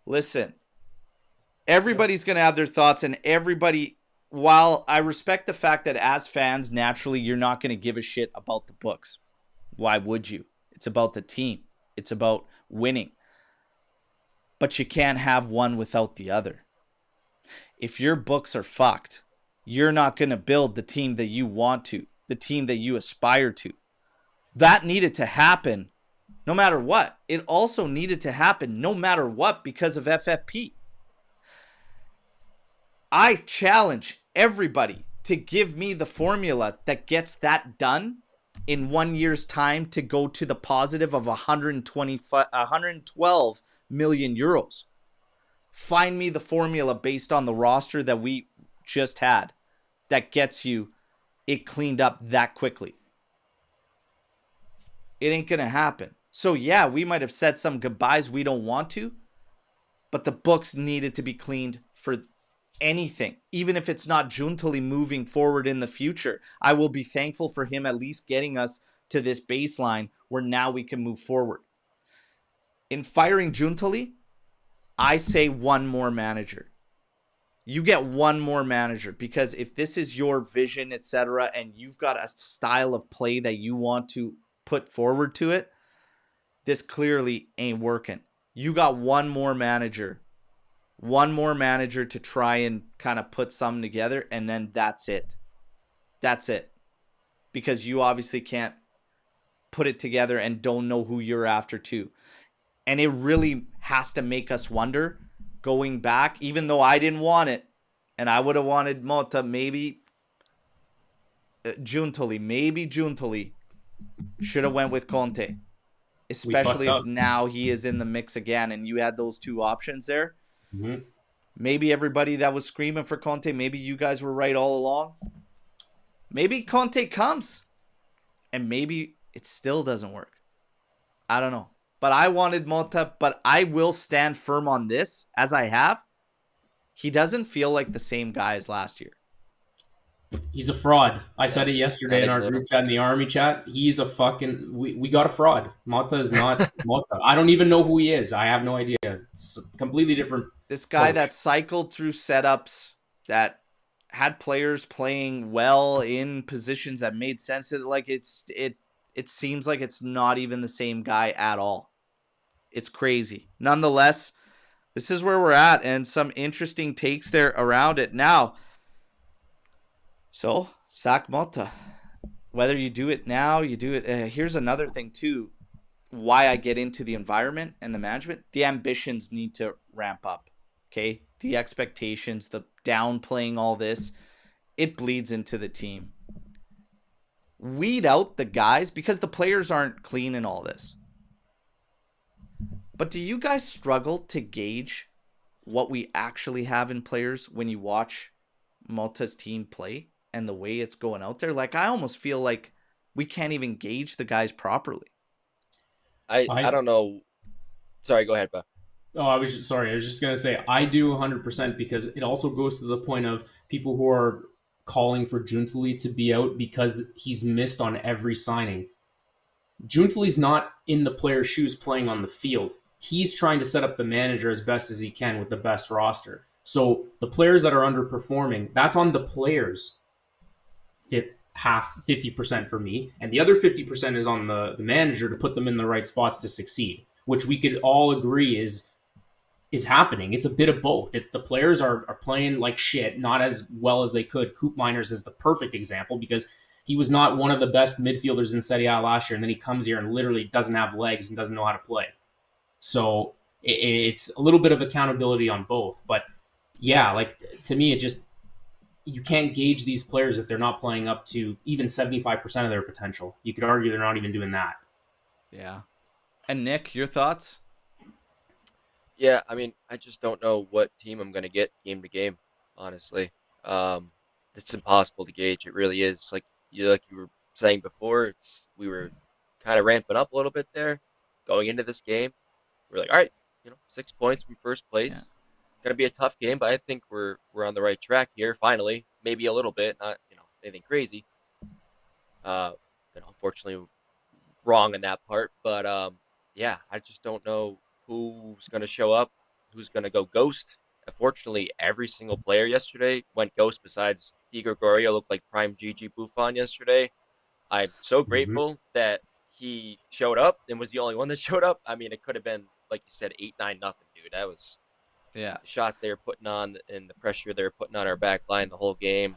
Listen, everybody's going to have their thoughts, and everybody, while I respect the fact that as fans, naturally, you're not going to give a shit about the books. Why would you? It's about the team. It's about winning. But you can't have one without the other. If your books are fucked, you're not going to build the team that you want to, the team that you aspire to. That needed to happen no matter what. It also needed to happen no matter what because of FFP. I challenge everybody to give me the formula that gets that done in 1 year's time to go to the positive of 112 million euros. Find me the formula based on the roster that we just had that gets you it cleaned up that quickly. It ain't going to happen. So yeah, we might have said some goodbyes we don't want to, but the books needed to be cleaned for anything. Even if it's not Giuntoli moving forward in the future, I will be thankful for him at least getting us to this baseline where now we can move forward. In firing Giuntoli, I say one more manager. You get one more manager, because if this is your vision, etc., and you've got a style of play that you want to put forward to it, this clearly ain't working. You got one more manager to try and kind of put something together, and then that's it. That's it. Because you obviously can't put it together and don't know who you're after too. And it really has to make us wonder, going back, even though I didn't want it, and I would have wanted Motta, maybe Giuntoli should have went with Conte. Especially if now he is in the mix again and you had those two options there. Mm-hmm. Maybe everybody that was screaming for Conte, maybe you guys were right all along. Maybe Conte comes and maybe it still doesn't work. I don't know. But I wanted Motta, but I will stand firm on this as I have. He doesn't feel like the same guy as last year. He's a fraud. I said it yesterday in our group chat, in the army chat. He's a fucking... We got a fraud. Motta is not Motta. I don't even know who he is. I have no idea. It's a completely different This guy coach that cycled through setups, that had players playing well in positions that made sense. It seems like it's not even the same guy at all. It's crazy. Nonetheless, this is where we're at, and some interesting takes there around it. Now, so, sack Motta. Whether you do it now, you do it. Here's another thing, too. Why I get into the environment and the management. The ambitions need to ramp up. Okay? The expectations, the downplaying all this, it bleeds into the team. Weed out the guys because the players aren't clean in all this. But do you guys struggle to gauge what we actually have in players when you watch Motta's team play? And the way it's going out there, like I almost feel like we can't even gauge the guys properly. I don't know. Sorry, go ahead, Bob. Oh, I was just gonna say I do 100% because it also goes to the point of people who are calling for Giuntoli to be out because he's missed on every signing. Giuntoli's not in the player's shoes playing on the field. He's trying to set up the manager as best as he can with the best roster. So the players that are underperforming, that's on the players. 50% for me, and the other 50% is on the manager to put them in the right spots to succeed, which we could all agree is happening. It's a bit of both. It's the players are playing like shit, not as well as they could. Coop Miners is the perfect example because he was not one of the best midfielders in Serie A last year, and then he comes here and literally doesn't have legs and doesn't know how to play. So it's a little bit of accountability on both. But yeah, like to me, it just... you can't gauge these players if they're not playing up to even 75% of their potential. You could argue they're not even doing that. Yeah. And Nick, your thoughts? Yeah, I mean, I just don't know what team I'm going to get game to game, honestly. It's impossible to gauge. It really is. Like you were saying before, we were kind of ramping up a little bit there going into this game. We're like, all right, 6 points from first place. Yeah. Going to be a tough game, but I think we're on the right track here. Finally, maybe a little bit, not anything crazy. Unfortunately, wrong in that part. But yeah, I just don't know who's going to show up, who's going to go ghost. Unfortunately, every single player yesterday went ghost. Besides Di Gregorio, looked like prime Gigi Buffon yesterday. I'm so grateful that he showed up and was the only one that showed up. I mean, it could have been like you said, 8-9-0, dude. That was. Yeah, the shots they were putting on and the pressure they were putting on our back line the whole game.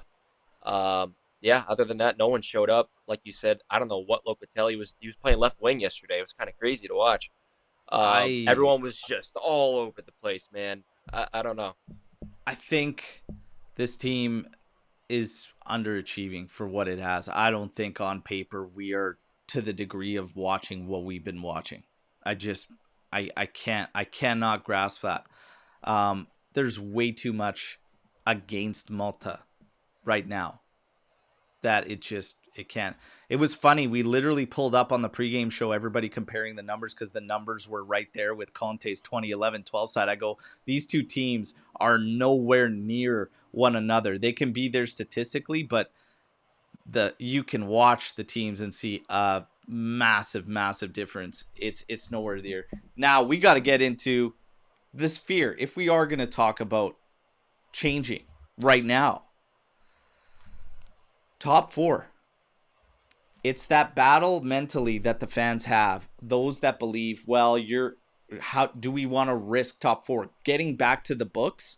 Yeah, other than that, no one showed up. Like you said, I don't know what Locatelli was. He was playing left wing yesterday. It was kind of crazy to watch. Everyone was just all over the place, man. I don't know. I think this team is underachieving for what it has. I don't think on paper we are to the degree of watching what we've been watching. I cannot grasp that. There's way too much against Motta right now that it can't. It was funny. We literally pulled up on the pregame show, everybody comparing the numbers because the numbers were right there with Conte's 2011-12 side. I go, these two teams are nowhere near one another. They can be there statistically, but you can watch the teams and see a massive difference. It's nowhere near. Now we got to get into this fear, if we are going to talk about changing right now. Top 4. It's that battle mentally that the fans have. Those that believe, well, how do we want to risk top 4? Getting back to the books,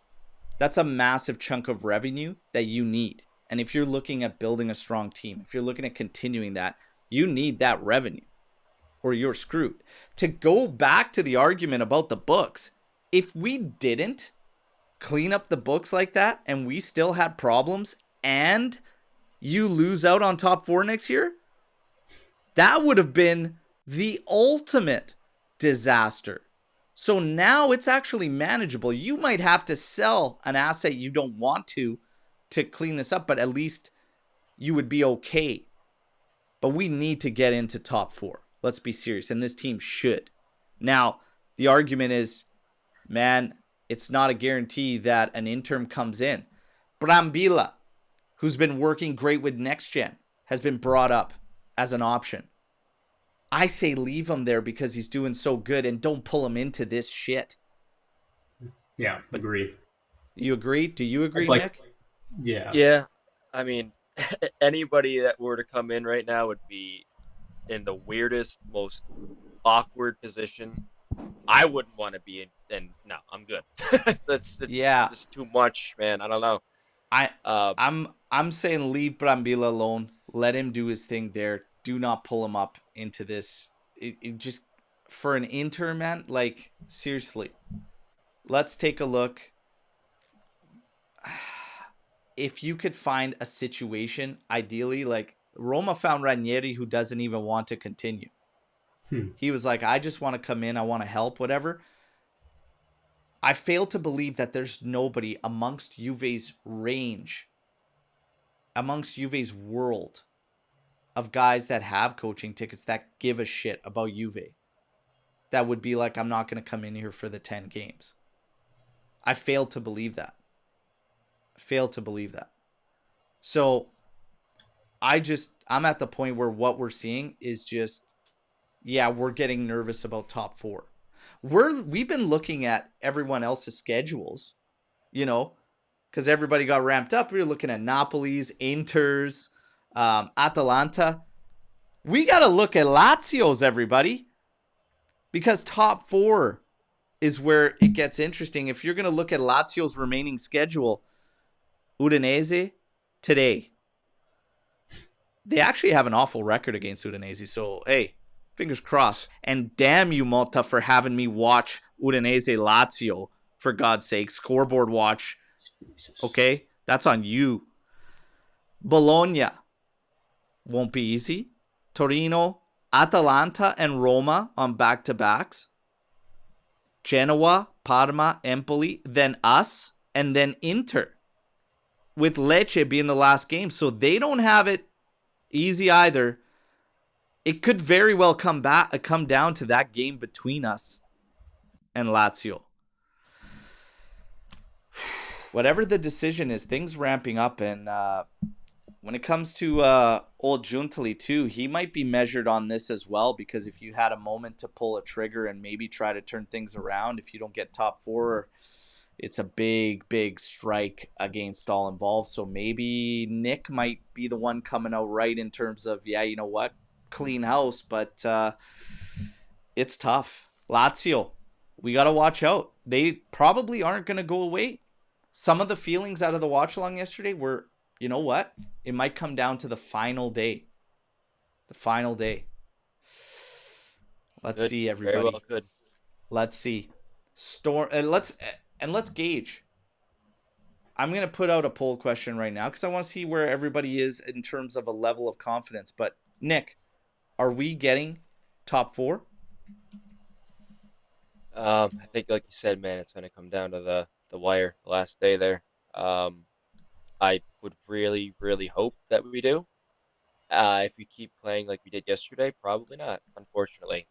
that's a massive chunk of revenue that you need. And if you're looking at building a strong team, if you're looking at continuing that, you need that revenue or you're screwed. To go back to the argument about the books, if we didn't clean up the books like that and we still had problems and you lose out on top 4 next year, that would have been the ultimate disaster. So now it's actually manageable. You might have to sell an asset you don't want to clean this up, but at least you would be okay. But we need to get into top 4. Let's be serious. And this team should. Now, the argument is, man, it's not a guarantee that an interim comes in. Brambilla, who's been working great with Next Gen, has been brought up as an option. I say leave him there because he's doing so good and don't pull him into this shit. Yeah, agree. You agree? Do you agree, like, Nick? Yeah. Yeah. I mean, anybody that were to come in right now would be in the weirdest, most awkward position. I wouldn't want to be in, and no, I'm good. That's just too much, man. I don't know. I'm saying leave Brambilla alone. Let him do his thing there. Do not pull him up into this. It just, for an interim, man, like, seriously. Let's take a look. If you could find a situation, ideally, like Roma found Ranieri, who doesn't even want to continue. He was like, I just want to come in. I want to help, whatever. I fail to believe that there's nobody amongst Juve's range, amongst Juve's world of guys that have coaching tickets that give a shit about Juve, that would be like, I'm not going to come in here for the 10 games. I fail to believe that. So I'm at the point where what we're seeing is just, yeah, we're getting nervous about top 4. We've been looking at everyone else's schedules, because everybody got ramped up. We were looking at Napoli's, Inter's, Atalanta. We got to look at Lazio's, everybody, because top 4 is where it gets interesting. If you're going to look at Lazio's remaining schedule, Udinese today, they actually have an awful record against Udinese. So, hey, fingers crossed. And damn you, Motta, for having me watch Udinese Lazio, for God's sake. Scoreboard watch. Jesus. Okay? That's on you. Bologna won't be easy. Torino, Atalanta, and Roma on back-to-backs. Genoa, Parma, Empoli, then us, and then Inter, with Lecce being the last game. So they don't have it easy either. It could very well come down to that game between us and Lazio. Whatever the decision is, things ramping up. And when it comes to old Giuntoli too, he might be measured on this as well, because if you had a moment to pull a trigger and maybe try to turn things around, if you don't get top 4, it's a big, big strike against all involved. So maybe Nick might be the one coming out right in terms of, yeah, you know what, clean house. But it's tough. Lazio, we got to watch out. They probably aren't going to go away. Some of the feelings out of the watch along yesterday were, you know what, it might come down to the final day. Let's see, everybody. Very well, good. Let's see. Let's gauge. I'm going to put out a poll question right now because I want to see where everybody is in terms of a level of confidence. But, Nick, are we getting top 4? I think, like you said, man, it's going to come down to the wire, the last day there. I would really, really hope that we do. If we keep playing like we did yesterday, probably not, unfortunately.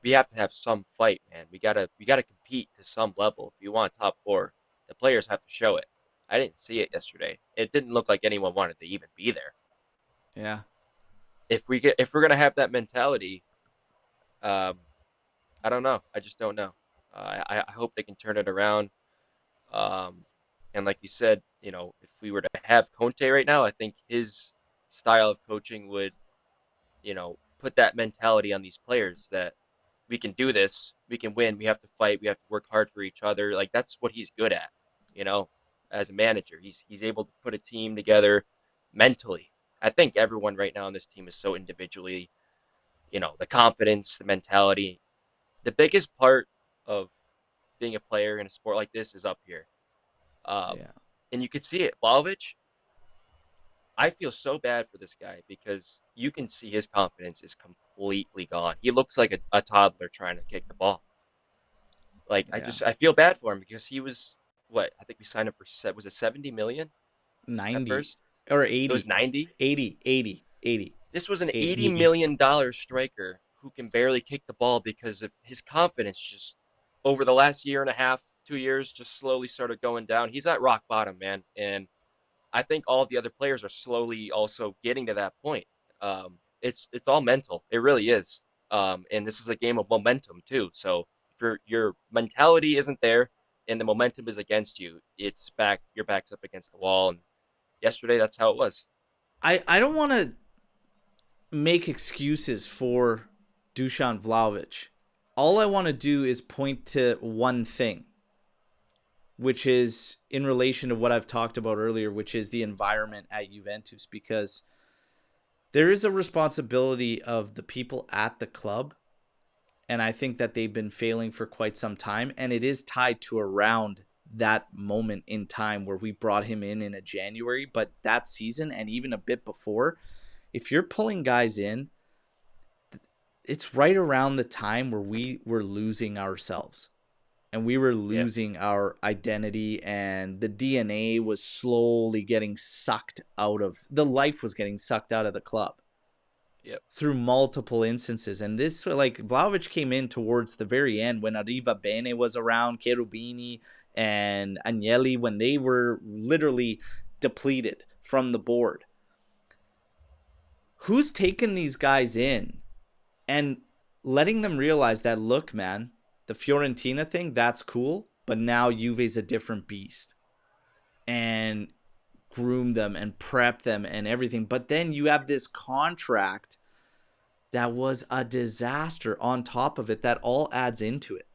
We have to have some fight, man. We gotta compete to some level. If you want top 4, the players have to show it. I didn't see it yesterday. It didn't look like anyone wanted to even be there. Yeah. If we're gonna have that mentality, I don't know. I just don't know. I hope they can turn it around. And like you said, if we were to have Conte right now, I think his style of coaching would, put that mentality on these players that we can do this, we can win, we have to fight, we have to work hard for each other. Like, that's what he's good at, as a manager. He's able to put a team together mentally. I think everyone right now on this team is so individually, the confidence, the mentality. The biggest part of being a player in a sport like this is up here. Yeah. And you could see it. Vlahovic, I feel so bad for this guy because you can see his confidence is completely gone. He looks like a toddler trying to kick the ball. Like Yeah. I feel bad for him because he was what I think we signed him for was it 70 million at 90 first? or It was 80. 90. 80. This was an 80 80. million striker who can barely kick the ball because of his confidence just over the last year and a half, 2 years, just slowly started going down. He's at rock bottom, man, and I think all of the other players are slowly also getting to that point. It's all mental. It really is. And this is a game of momentum too. So if your mentality isn't there and the momentum is against you, it's back. Your back's up against the wall. And yesterday, that's how it was. I don't want to make excuses for Dusan Vlahovic. All I want to do is point to one thing, which is in relation to what I've talked about earlier, which is the environment at Juventus, because there is a responsibility of the people at the club, and I think that they've been failing for quite some time, and it is tied to around that moment in time where we brought him in a January, but that season and even a bit before, if you're pulling guys in, it's right around the time where we were losing ourselves and we were Yeah. losing our identity, and the DNA was slowly getting sucked out of the life was getting sucked out of the club. Yep. Through multiple instances. And this, like, Vlahovic came in towards the very end when Arriva Bene was around, Cherubini and Agnelli, when they were literally depleted from the board. Who's taken these guys in and letting them realize that, look, man, the Fiorentina thing, that's cool, but now Juve's a different beast. And groom them and prep them and everything. But then you have this contract that was a disaster on top of it that all adds into it.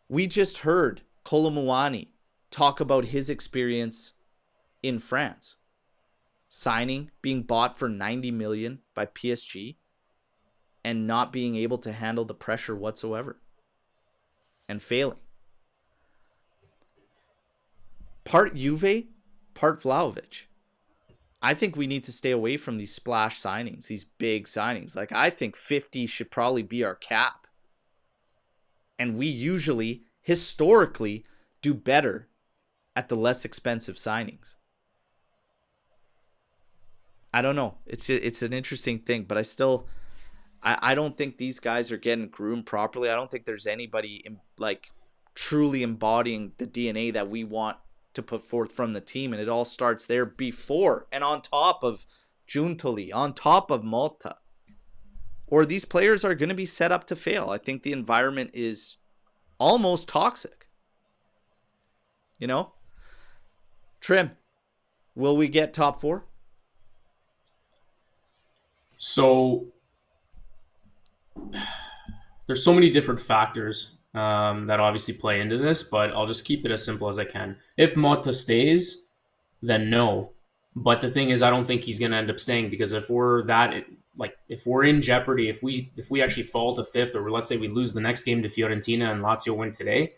We just heard Kolomuani talk about his experience in France. Signing, being bought for 90 million by PSG and not being able to handle the pressure whatsoever and failing. Part Juve, part Vlahovic. I think we need to stay away from these splash signings, these big signings. Like, I think 50 should probably be our cap. And we usually, historically, do better at the less expensive signings. I don't know. It's an interesting thing, but I don't think these guys are getting groomed properly. I don't think there's anybody like truly embodying the DNA that we want to put forth from the team, and it all starts there before and on top of Giuntoli, on top of Motta. Or these players are going to be set up to fail. I think the environment is almost toxic. You know? Trim, will we get top four? So there's so many different factors that obviously play into this, but I'll just keep it as simple as I can. If Motta stays, then no. But the thing is, I don't think he's going to end up staying, because if we're if we're in jeopardy, if we actually fall to fifth, or let's say we lose the next game to Fiorentina and Lazio win today,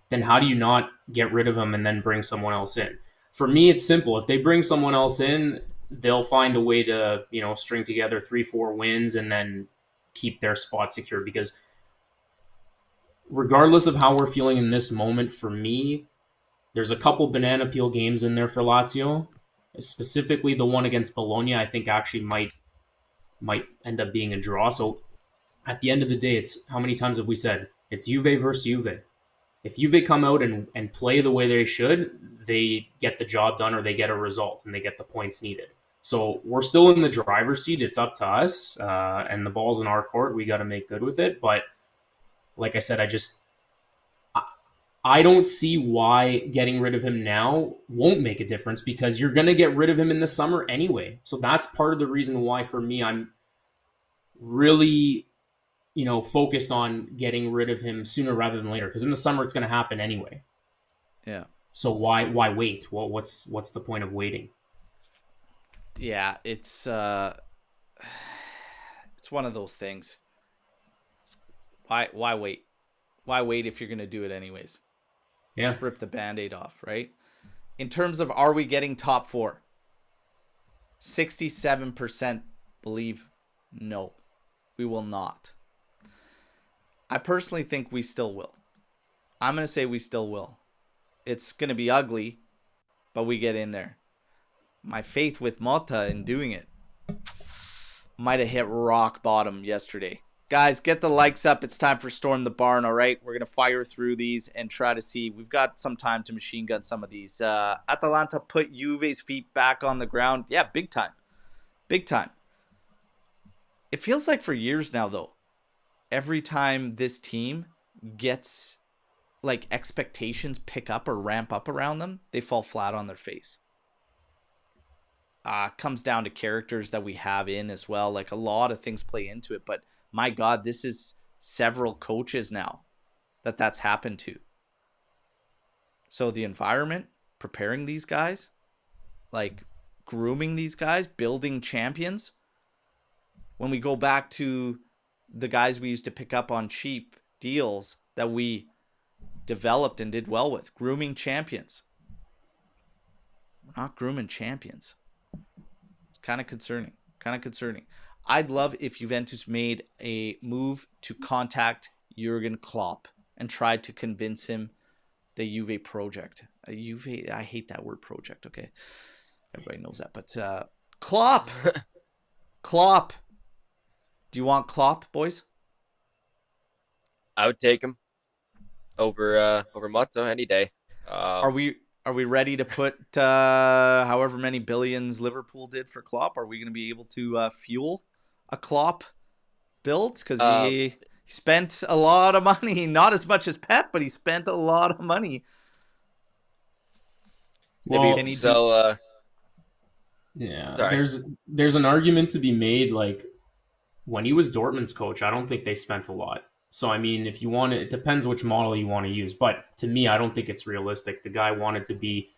then how do you not get rid of him and then bring someone else in? For me, it's simple. If they bring someone else in, they'll find a way to, string together 3-4 wins and then keep their spot secure, because regardless of how we're feeling in this moment, for me, there's a couple banana peel games in there for Lazio. Specifically, the one against Bologna, I think actually might end up being a draw. So at the end of the day, it's how many times have we said it's Juve versus Juve? If Juve come out and play the way they should, they get the job done, or they get a result and they get the points needed. So we're still in the driver's seat. It's up to us, and the ball's in our court. We got to make good with it. But like I said, I don't see why getting rid of him now won't make a difference, because you're going to get rid of him in the summer anyway. So that's part of the reason why, for me, I'm really, focused on getting rid of him sooner rather than later, because in the summer it's going to happen anyway. Yeah. So why wait? Well, what's the point of waiting? Yeah, it's one of those things. Why wait? why wait if you're going to do it anyways? Yeah. Just rip the Band-Aid off, right? In terms of are we getting top 4? 67% believe no, we will not. I personally think we still will. I'm going to say we still will. It's going to be ugly, but we get in there. My faith with Motta in doing it might have hit rock bottom yesterday. Guys, get the likes up. It's time for Storm the Barn, all right? We're going to fire through these and try to see. We've got some time to machine gun some of these. Atalanta put Juve's feet back on the ground. Yeah, big time. Big time. It feels like for years now, though, every time this team gets, like, expectations pick up or ramp up around them, they fall flat on their face. Comes down to characters that we have in as well. Like, a lot of things play into it, but my God, this is several coaches now that's happened to. So the environment, preparing these guys, like grooming these guys, building champions. When we go back to the guys we used to pick up on cheap deals that we developed and did well with, grooming champions. We're not grooming champions. It's kind of concerning. I'd love if Juventus made a move to contact Jurgen Klopp and tried to convince him the Juve project. Juve, I hate that word project, okay? Everybody knows that. But Klopp! Klopp! Do you want Klopp, boys? I would take him over Motta any day. Are we ready to put however many billions Liverpool did for Klopp? Are we going to be able to fuel a Klopp build? Because he spent a lot of money. Not as much as Pep, but he spent a lot of money. Well, Maybe sell. Yeah, Sorry. there's an argument to be made. Like when he was Dortmund's coach, I don't think they spent a lot. So I mean, if you want it depends which model you want to use. But to me, I don't think it's realistic. The guy wanted to be,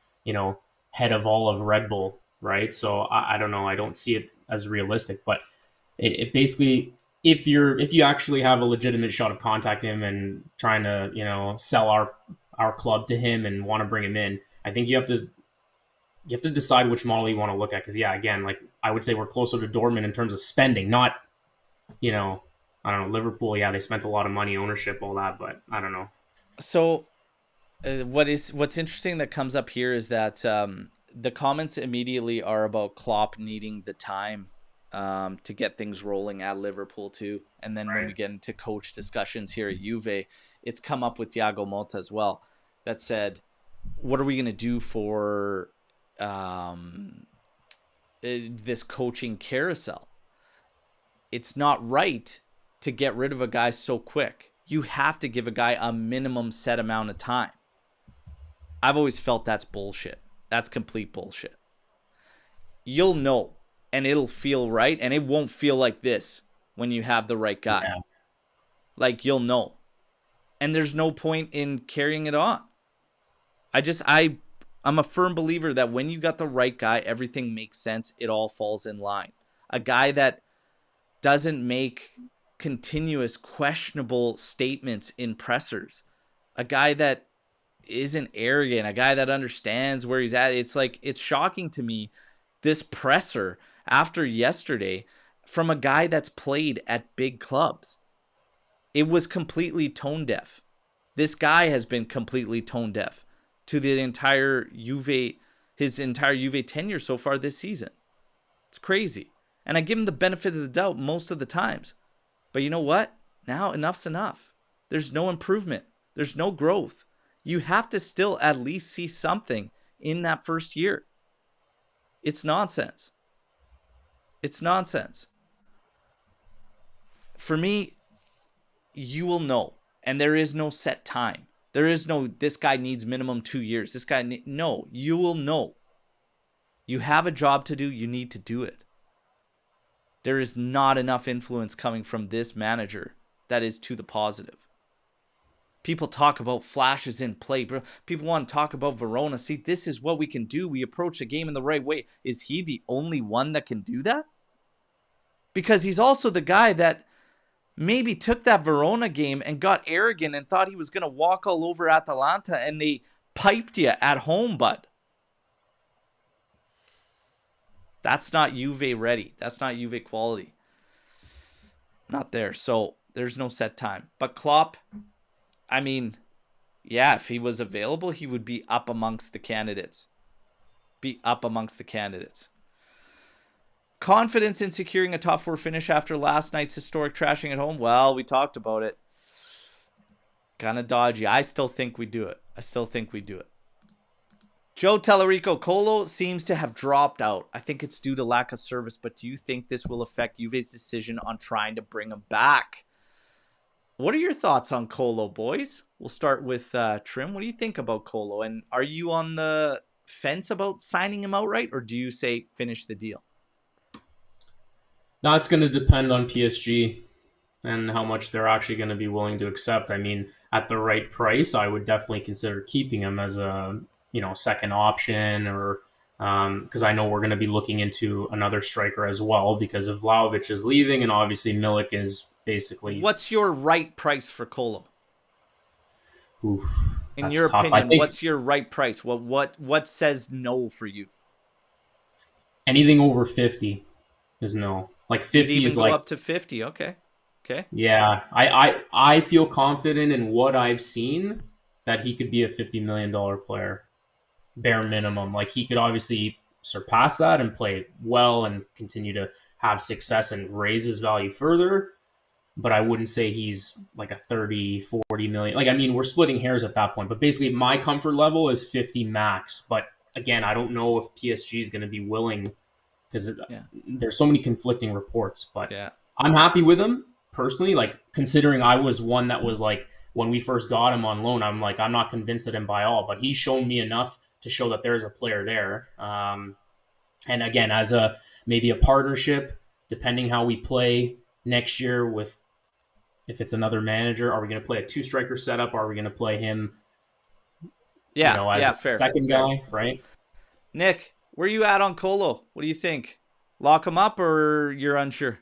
head of all of Red Bull, right? So I don't know. I don't see it as realistic. But it basically, if you actually have a legitimate shot of contacting him and trying to sell our club to him and want to bring him in, I think you have to decide which model you want to look at. Because again, like I would say we're closer to Dortmund in terms of spending, not I don't know, Liverpool. Yeah, they spent a lot of money, ownership, all that, but I don't know. So, what's interesting that comes up here is that the comments immediately are about Klopp needing the time to get things rolling at Liverpool too. And then when we get into coach discussions here at Juve, it's come up with Thiago Motta as well. That said, what are we going to do for this coaching carousel? It's not right to get rid of a guy so quick. You have to give a guy a minimum set amount of time. I've always felt that's bullshit. That's complete bullshit. You'll know, and it'll feel right, and it won't feel like this when you have the right guy. Yeah. Like, you'll know. And there's no point in carrying it on. I'm a firm believer that when you got the right guy, everything makes sense. It all falls in line. A guy that doesn't make continuous questionable statements in pressers, a guy that isn't arrogant, a guy that understands where he's at. It's like, it's shocking to me, this presser after yesterday from a guy that's played at big clubs. It was completely tone deaf. This guy has been completely tone deaf to the entire his entire Juve tenure so far this season. It's crazy. And I give him the benefit of the doubt most of the times. But you know what? Now enough's enough. There's no improvement. There's no growth. You have to still at least see something in that first year. It's nonsense. It's nonsense. For me, you will know. And there is no set time. There is no, this guy needs minimum 2 years. No, you will know. You have a job to do. You need to do it. There is not enough influence coming from this manager that is to the positive. People talk about flashes in play. People want to talk about Verona. See, this is what we can do. We approach the game in the right way. Is he the only one that can do that? Because he's also the guy that maybe took that Verona game and got arrogant and thought he was going to walk all over Atalanta, and they piped you at home, bud. That's not Juve ready. That's not Juve quality. Not there. So there's no set time. But Klopp, I mean, yeah, if he was available, he would be up amongst the candidates. Confidence in securing a top 4 finish after last night's historic trashing at home? Well, we talked about it. Kind of dodgy. I still think we do it. Joe Tellerico, Colo seems to have dropped out. I think it's due to lack of service, but do you think this will affect Juve's decision on trying to bring him back? What are your thoughts on Colo, boys? We'll start with Trim. What do you think about Colo? And are you on the fence about signing him outright, or do you say finish the deal? That's going to depend on PSG and how much they're actually going to be willing to accept. I mean, at the right price, I would definitely consider keeping him as a second option, or because I know we're going to be looking into another striker as well because of Vlahovic is leaving, and obviously Milik is basically. What's your right price for Colo? Oof, in your tough. opinion, what's your right price? What says no for you? Anything over 50 is no. Like 50 even is go like up to 50. Okay. Yeah, I feel confident in what I've seen that he could be a $50 million player, bare minimum. Like, he could obviously surpass that and play well and continue to have success and raise his value further. But I wouldn't say he's like a 30, 40 million. Like, I mean, we're splitting hairs at that point. But basically, my comfort level is 50 max. But again, I don't know if PSG is going to be willing, because there's so many conflicting reports. But I'm happy with him personally. Like, considering I was one that was like, when we first got him on loan, I'm like, I'm not convinced at him by all. But he's shown me enough to show that there's a player there. And again, as maybe a partnership, depending how we play next year with, if it's another manager, are we going to play a 2-striker setup? Are we going to play him as second guy, right? Nick, where are you at on Colo? What do you think? Lock him up, or you're unsure?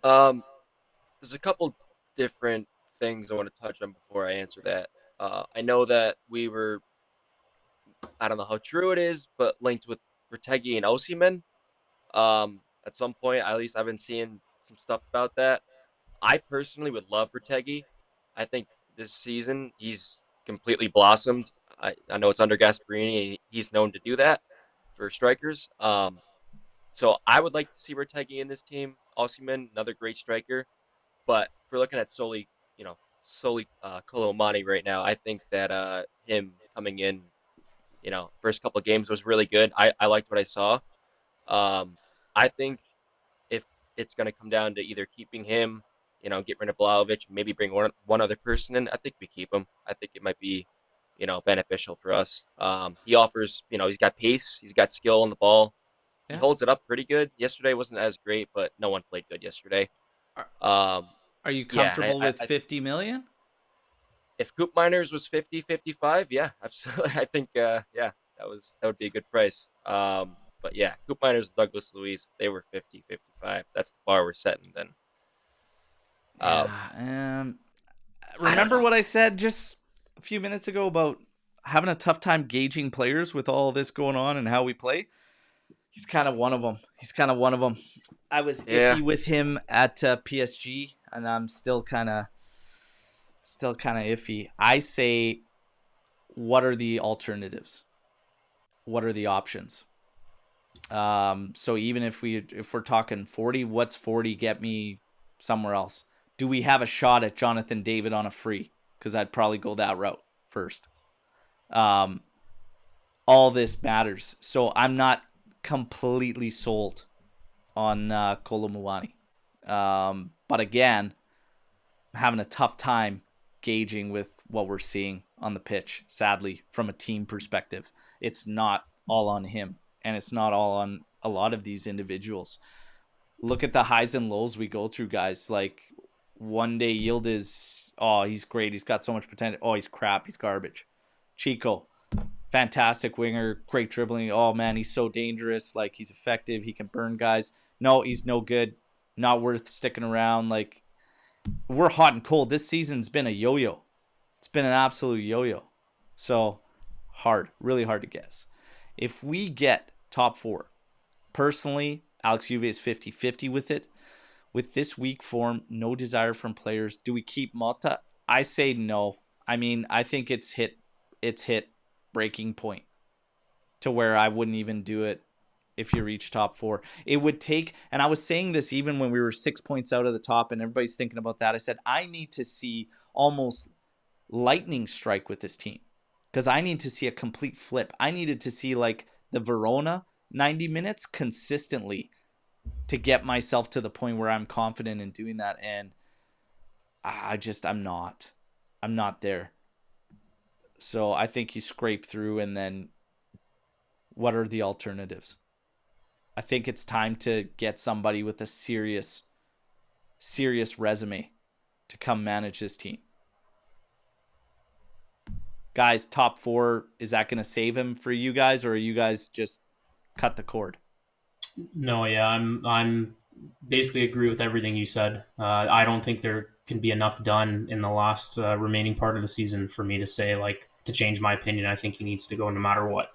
There's a couple different things I want to touch on before I answer that. I know that we were, I don't know how true it is, but linked with Retegui and Osimhen. At some point, at least I've been seeing some stuff about that. I personally would love Retegui. I think this season he's completely blossomed. I know it's under Gasperini, and he's known to do that for strikers. So I would like to see Retegui in this team. Osimhen, another great striker. But if we're looking at solely Kolo Muani right now, I think that him coming in, first couple of games was really good. I liked what I saw. I think if it's going to come down to either keeping him, get rid of Vlahovic, maybe bring one other person in, I think we keep him. I think it might be, beneficial for us. He offers, he's got pace, he's got skill on the ball. He holds it up pretty good. Yesterday wasn't as great, but no one played good yesterday. Are you comfortable with 50 million? If Coop Miners was 50, 55, yeah, absolutely. I think, that would be a good price. But yeah, Coop Miners, Douglas Luiz, they were 50, 55. That's the bar we're setting then. Remember what I said just a few minutes ago about having a tough time gauging players with all this going on and how we play? He's kind of one of them. I was iffy with him at PSG, and I'm still kind of iffy. I say, what are the alternatives? What are the options? So even if we're talking 40, what's 40 get me somewhere else? Do we have a shot at Jonathan David on a free? Because I'd probably go that route first. All this matters. So I'm not completely sold on Kolo Muani. But again, I'm having a tough time gauging with what we're seeing on the pitch, sadly, from a team perspective. It's not all on him, and it's not all on a lot of these individuals. Look at the highs and lows we go through, guys. Like, one day Yield is, he's great, he's got so much potential. Oh, he's crap, he's garbage. Chico, fantastic winger, great dribbling. Oh man, he's so dangerous. Like, he's effective, he can burn guys. No, he's no good, not worth sticking around. Like, we're hot and cold. This season's been a yo-yo. It's been an absolute yo-yo. So really hard to guess. If we get top 4, personally, Alex Juve is 50-50 with it. With this weak form, no desire from players. Do we keep Motta? I say no. I mean, I think it's hit breaking point to where I wouldn't even do it if you reach top 4. It would take, and I was saying this even when we were 6 points out of the top and everybody's thinking about that. I said, I need to see almost lightning strike with this team because I need to see a complete flip. I needed to see like the Verona 90 minutes consistently to get myself to the point where I'm confident in doing that. And I'm not there. So I think you scrape through, and then what are the alternatives? I think it's time to get somebody with a serious resume to come manage this team. Guys, top 4, is that going to save him for you guys, or are you guys just cut the cord? No, yeah, I'm basically agree with everything you said. I don't think there can be enough done in the last remaining part of the season for me to say, like, to change my opinion. I think he needs to go no matter what.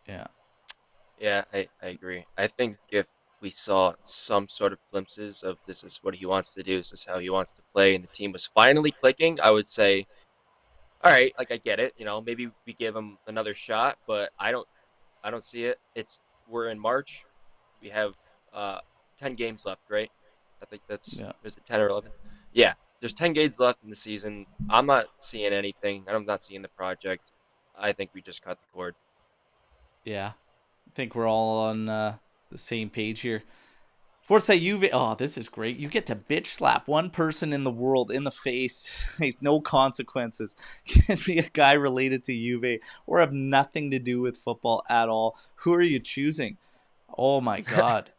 Yeah, I agree. I think if we saw some sort of glimpses of this is what he wants to do, this is how he wants to play, and the team was finally clicking, I would say, all right, like, I get it. Maybe we give him another shot, but I don't see it. We're in March. We have 10 games left, right? I think is it 10 or 11? Yeah, there's 10 games left in the season. I'm not seeing anything. I'm not seeing the project. I think we just cut the cord. Yeah, I think we're all on the same page here. Forza Juve. Oh, this is great. You get to bitch slap one person in the world in the face. There's no consequences. Can be a guy related to Juve or have nothing to do with football at all. Who are you choosing? Oh my God.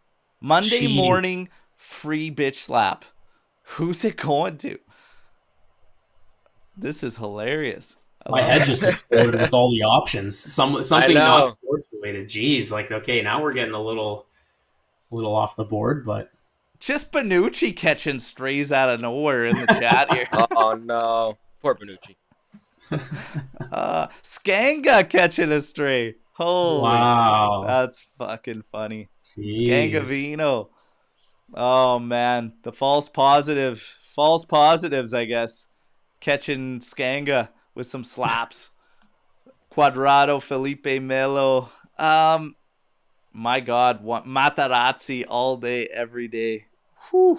Monday morning, free bitch slap. Who's it going to? This is hilarious. My head just exploded with all the options. Something not sports related. Jeez, like, okay, now we're getting a little off the board, but just Bonucci catching strays out of nowhere in the chat here. Oh no, poor Bonucci. Skanga catching a stray. Holy, wow, that's fucking funny. Jeez. Scangavino. Oh man, the false positives, I guess, catching Skanga with some slaps. Quadrado, Felipe Melo. My God, Materazzi all day, every day. Whew.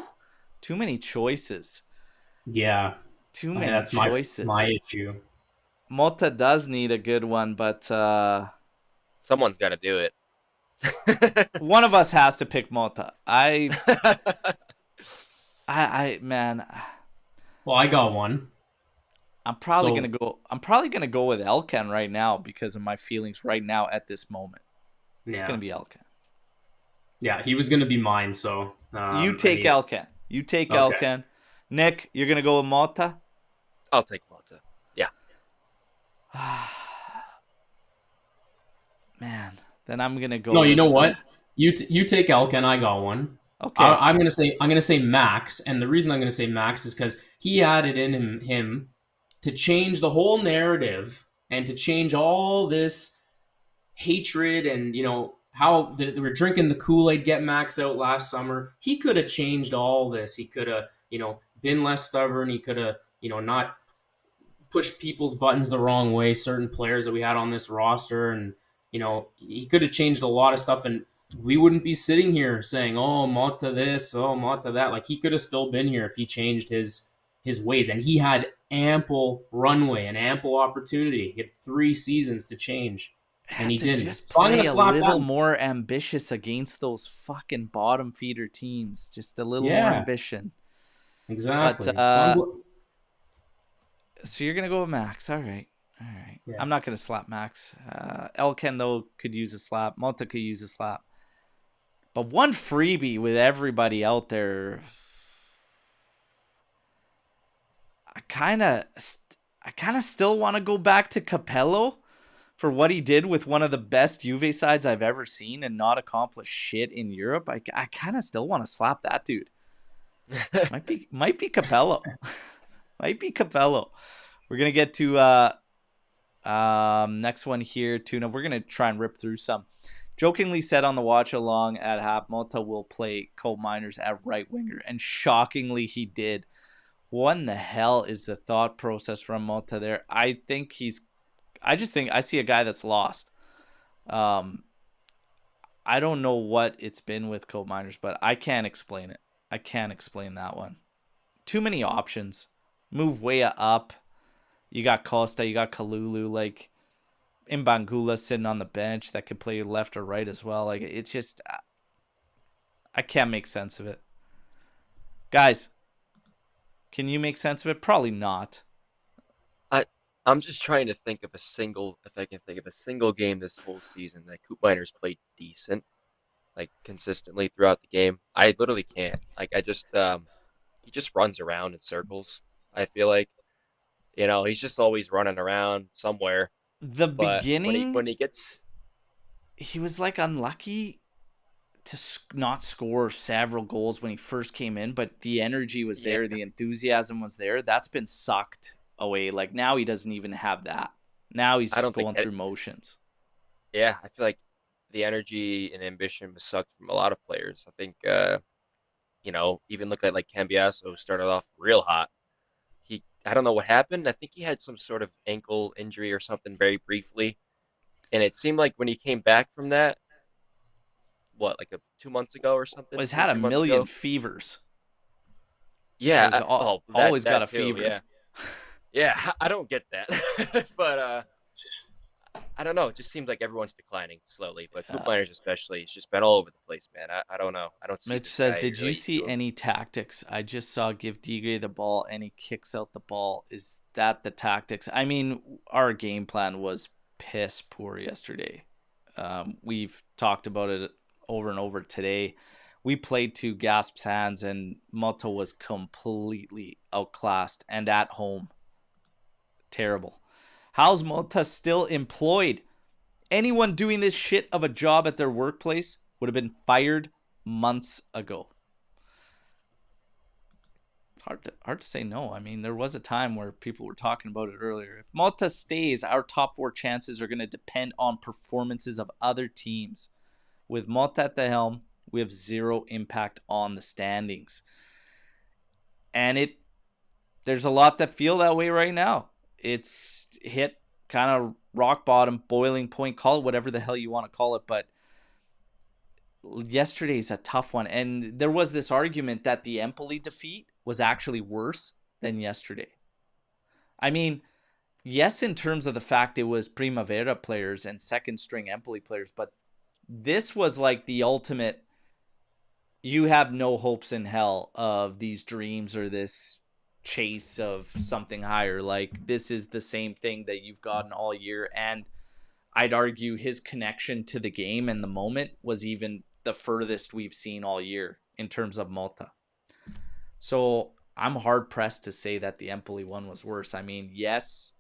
Too many choices. Yeah. Too many choices. My issue. Motta does need a good one, but someone's got to do it. One of us has to pick Motta. Man. Well, I got one. I'm probably gonna go with Elkan right now because of my feelings right now at this moment. It's going to be Elkan. Yeah, he was going to be mine, so... you take Elkan. You take Elkan. Nick, you're going to go with Motta? I'll take Motta. Yeah. Man, then I'm going to go... No, you know what? You take Elkan, I got one. Okay. I'm going to say Max, and the reason I'm going to say Max is because he added in him to change the whole narrative and to change all this hatred and, how they were drinking the Kool-Aid, get Max out last summer. He could have changed all this. He could have, been less stubborn. He could have, not pushed people's buttons the wrong way, certain players that we had on this roster. And, he could have changed a lot of stuff. And we wouldn't be sitting here saying, oh, Motta this, oh, Motta that. Like, he could have still been here if he changed his ways. And he had ample runway and ample opportunity. He had 3 seasons to change. And he didn't. Just play a little more ambitious against those fucking bottom feeder teams. Just a little more ambition. Exactly. But, so you're gonna go with Max. All right. Yeah. I'm not gonna slap Max. Elkan though could use a slap. Motta could use a slap. But one freebie with everybody out there. I kind of still want to go back to Capello. For what he did with one of the best Juve sides I've ever seen and not accomplish shit in Europe, I kind of still want to slap that dude. Might be Capello. Might be Capello. We're gonna get to next one here, Tuna. We're gonna try and rip through some. Jokingly said on the watch along at half, Motta will play Coal Miners at right winger, and shockingly he did. What in the hell is the thought process from Motta there? I just think I see a guy that's lost. I don't know what it's been with Coal Miners, but I can't explain it. I can't explain that one. Too many options. Move way up. You got Costa, you got Kalulu, like Mbangula sitting on the bench that could play left or right as well. Like, it's just, I can't make sense of it. Guys, can you make sense of it? Probably not. I'm just trying to think of if I can think of a single game this whole season that Coop Miners played decent, like consistently throughout the game. I literally can't. Like, he just runs around in circles. I feel like, he's just always running around somewhere. The But beginning, when he gets, he was like unlucky to not score several goals when he first came in, but the energy was there, the enthusiasm was there. That's been sucked away. Like, now he doesn't even have that. Now he's just going through motions. Yeah, I feel like the energy and ambition was sucked from a lot of players. I think, even look at like Cambiasso, started off real hot. I don't know what happened. I think he had some sort of ankle injury or something very briefly. And it seemed like when he came back from that, like 2 months ago or something? He's had a million fevers. Yeah. So always got a fever. Yeah. Yeah, I don't get that. But I don't know. It just seems like everyone's declining slowly. But Coop Miners especially, it's just been all over the place, man. I don't know. I don't see. Mitch says, did you see any tactics? I just saw give Digre the ball and he kicks out the ball. Is that the tactics? I mean, our game plan was piss poor yesterday. We've talked about it over and over today. We played to Gasp's hands and Motta was completely outclassed and at home. Terrible. How's Motta still employed? Anyone doing this shit of a job at their workplace would have been fired months ago. Hard to say no. I mean, there was a time where people were talking about it earlier. If Motta stays, our top 4 chances are going to depend on performances of other teams. With Motta at the helm, we have zero impact on the standings. And there's a lot that feel that way right now. It's hit kind of rock bottom, boiling point, call it whatever the hell you want to call it. But yesterday's a tough one. And there was this argument that the Empoli defeat was actually worse than yesterday. I mean, yes, in terms of the fact it was Primavera players and second string Empoli players, but this was like the ultimate, you have no hopes in hell of these dreams or this chase of something higher. Like, this is the same thing that you've gotten all year. And I'd argue his connection to the game and the moment was even the furthest we've seen all year in terms of Motta. So I'm hard pressed to say that the Empoli one was worse. I mean, yes,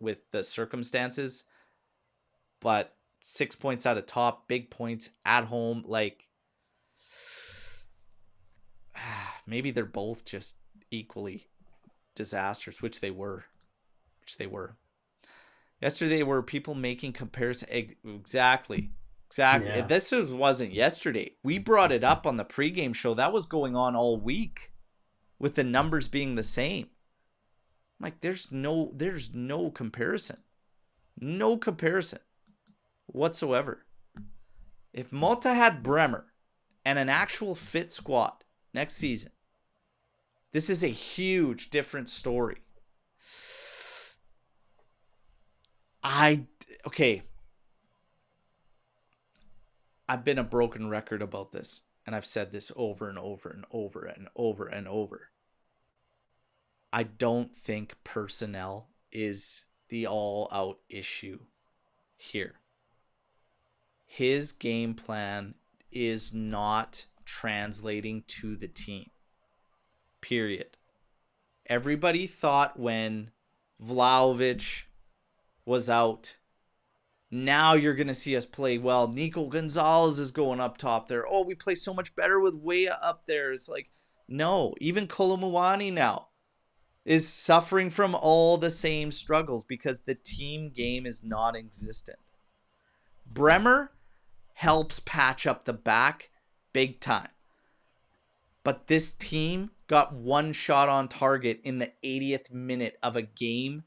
with the circumstances, but 6 points out of top, big points at home. Like, maybe they're both just equally disastrous, which they were. Yesterday were people making comparisons. Exactly. Yeah. This wasn't yesterday. We brought it up on the pregame show. That was going on all week with the numbers being the same. Like, there's no comparison. No comparison whatsoever. If Motta had Bremer and an actual fit squad next season, this is a huge different story. Okay. I've been a broken record about this, and I've said this over and over and over and over and over. I don't think personnel is the all-out issue here. His game plan is not translating to the team. Period. Everybody thought when Vlahovic was out, now you're going to see us play well. Nico Gonzalez is going up top there. Oh, we play so much better with Weah up there. It's like, No. Even Kolomuani now is suffering from all the same struggles because the team game is non-existent. Bremer helps patch up the back big time. But this team got one shot on target in the 80th minute of a game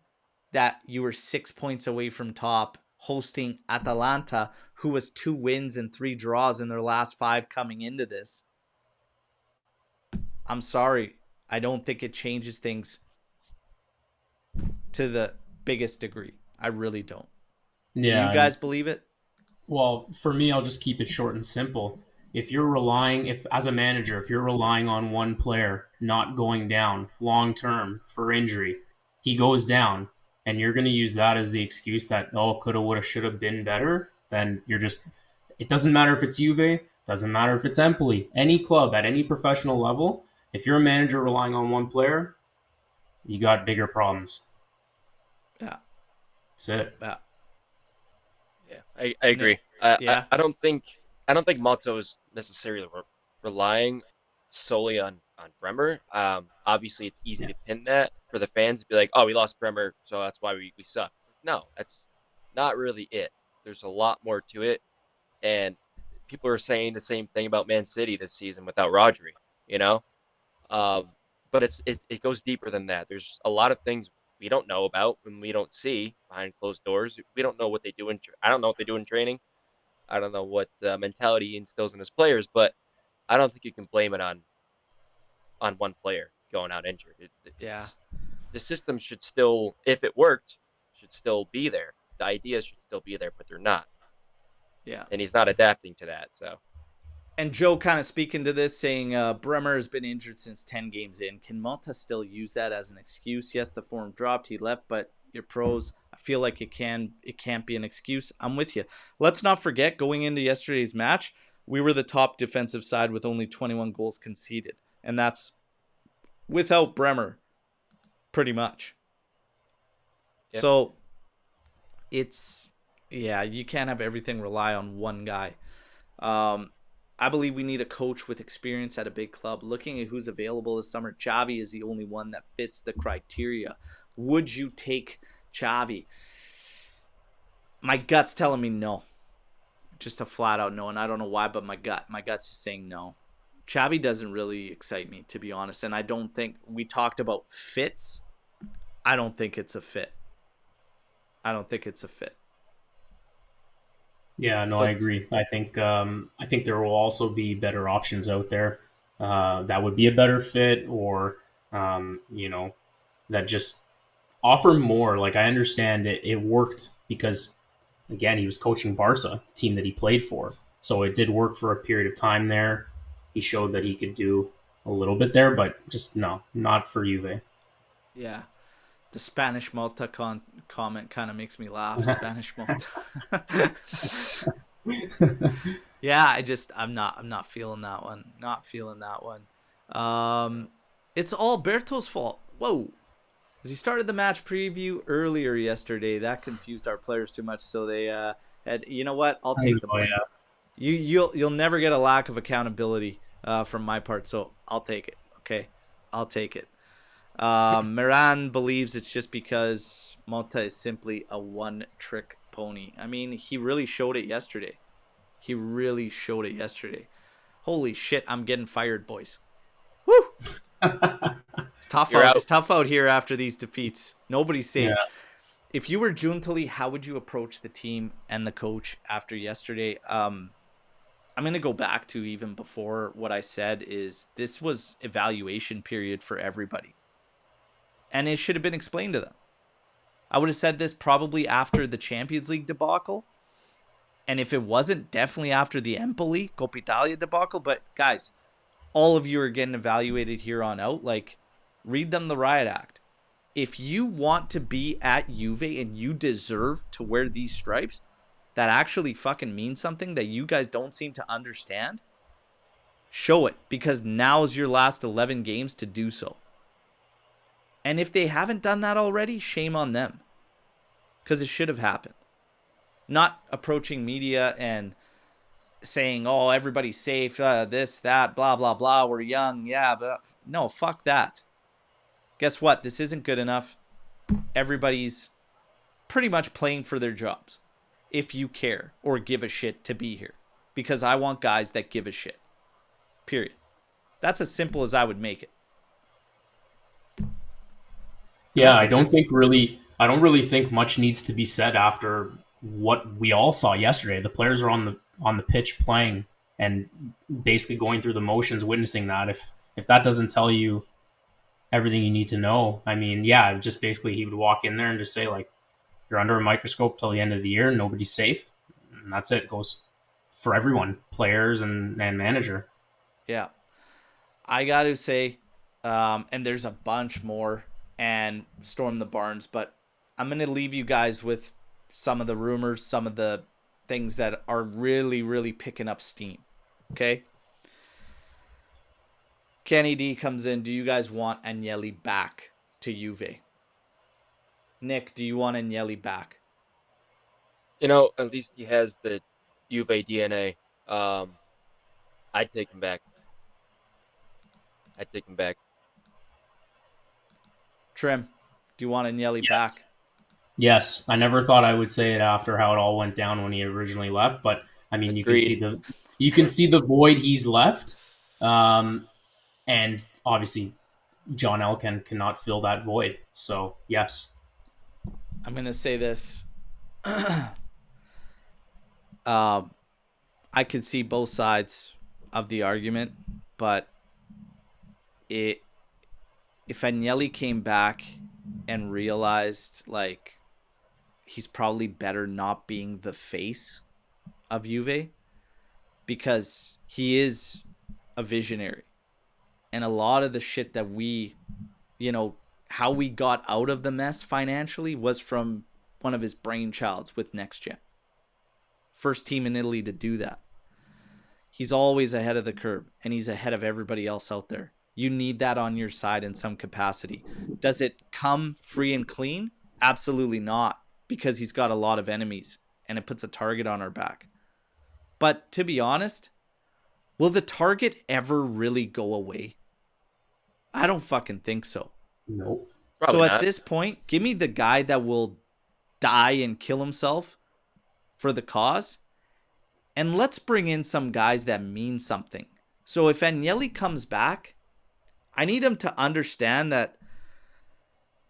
that you were 6 points away from top, hosting Atalanta, who was 2 wins and 3 draws in their last 5 coming into this. I'm sorry. I don't think it changes things to the biggest degree. I really don't. Yeah. Do you guys believe it? Well, for me, I'll just keep it short and simple. If you're relying, if as a manager, if you're relying on one player not going down long term for injury, he goes down, and you're going to use that as the excuse that, oh, coulda, woulda, shoulda been better, then you're just, it doesn't matter if it's Juve, doesn't matter if it's Empoli, any club at any professional level, if you're a manager relying on one player, you got bigger problems. Yeah. That's it. Yeah. Yeah, I agree. Yeah. I don't think Motta is necessarily relying solely on Bremer. Obviously, it's easy to pin that for the fans to be like, "Oh, we lost Bremer, so that's why we suck." No, that's not really it. There's a lot more to it, and people are saying the same thing about Man City this season without Rodri. You know, but it goes deeper than that. There's a lot of things we don't know about and we don't see behind closed doors. We don't know what they do I don't know what they do in training. I don't know what mentality he instills in his players, but I don't think you can blame it on one player going out injured. Yeah. The system should still, if it worked, should still be there. The ideas should still be there, but they're not. Yeah. And he's not adapting to that. So. And Joe kind of speaking to this, saying Bremer has been injured since 10 games in. Can Motta still use that as an excuse? Yes, the form dropped, he left, but your pros, I feel like it can't be an excuse. I'm with you. Let's not forget, going into yesterday's match, we were the top defensive side with only 21 goals conceded. And that's without Bremer, pretty much. Yep. So it's, yeah, you can't have everything rely on one guy. I believe we need a coach with experience at a big club. Looking at who's available this summer, Xavi is the only one that fits the criteria. Would you take Xavi? My gut's telling me no. Just a flat out no, and I don't know why, but my gut's just saying no. Xavi doesn't really excite me, to be honest, and I don't think, we talked about fits. I don't think it's a fit. Yeah, no, I agree. I think there will also be better options out there that would be a better fit, or that just offer more. Like, I understand it worked because, again, he was coaching Barca, the team that he played for, so it did work for a period of time there. He showed that he could do a little bit there, but just no, not for Juve. Yeah. The Spanish Motta comment kind of makes me laugh. Spanish Motta. Yeah, I'm not feeling that one. It's all Alberto's fault. Whoa. As he started the match preview earlier yesterday, that confused our players too much, so they had, you know what? I'll take the blame. Yeah. You'll never get a lack of accountability from my part, so I'll take it. Okay? I'll take it. Moran believes it's just because Motta is simply a one-trick pony. I mean, he really showed it yesterday. Holy shit, I'm getting fired, boys. Woo! It's tough out. It's tough out here after these defeats. Nobody's safe. Yeah. If you were Giuntoli, how would you approach the team and the coach after yesterday? I'm going to go back to even before what I said is this was evaluation period for everybody. And it should have been explained to them. I would have said this probably after the Champions League debacle. And if it wasn't, definitely after the Empoli, Coppa Italia debacle. But guys, all of you are getting evaluated here on out. Like, read them the riot act. If you want to be at Juve and you deserve to wear these stripes, that actually fucking means something that you guys don't seem to understand, show it. Because now's your last 11 games to do so. And if they haven't done that already, shame on them. Because it should have happened. Not approaching media and saying, oh, everybody's safe, this, that, blah, blah, blah, we're young. Yeah, but no, fuck that. Guess what? This isn't good enough. Everybody's pretty much playing for their jobs. If you care or give a shit to be here. Because I want guys that give a shit. Period. That's as simple as I would make it. Yeah, I don't really think much needs to be said after what we all saw yesterday. The players are on the pitch playing and basically going through the motions, witnessing that. If that doesn't tell you everything you need to know, I mean, yeah, just basically he would walk in there and just say, like, you're under a microscope till the end of the year, nobody's safe. And that's it. It goes for everyone, players and manager. Yeah. I got to say, and there's a bunch more, and Storm the Barns, but I'm going to leave you guys with some of the rumors, some of the things that are really, really picking up steam. Okay? Kenny D comes in. Do you guys want Agnelli back to Juve? Nick, do you want Agnelli back? At least he has the Juve DNA. I'd take him back. Trim, do you want Agnelli back? Yes, I never thought I would say it after how it all went down when he originally left, but I mean, Agreed. you can see the void he's left, and obviously John Elkann cannot fill that void. So yes, I'm gonna say this. I could see both sides of the argument, but if Agnelli came back and realized, like, he's probably better not being the face of Juve, because he is a visionary, and a lot of the shit that we, how we got out of the mess financially was from one of his brainchilds with Next Gen. First team in Italy to do that. He's always ahead of the curve, and he's ahead of everybody else out there. You need that on your side in some capacity. Does it come free and clean? Absolutely not, because he's got a lot of enemies, and it puts a target on our back. But to be honest, will the target ever really go away? I don't fucking think so. nope. Probably So not. at this point, give me the guy that will die and kill himself for the cause, and let's bring in some guys that mean something. So if Agnelli comes back, I need him to understand that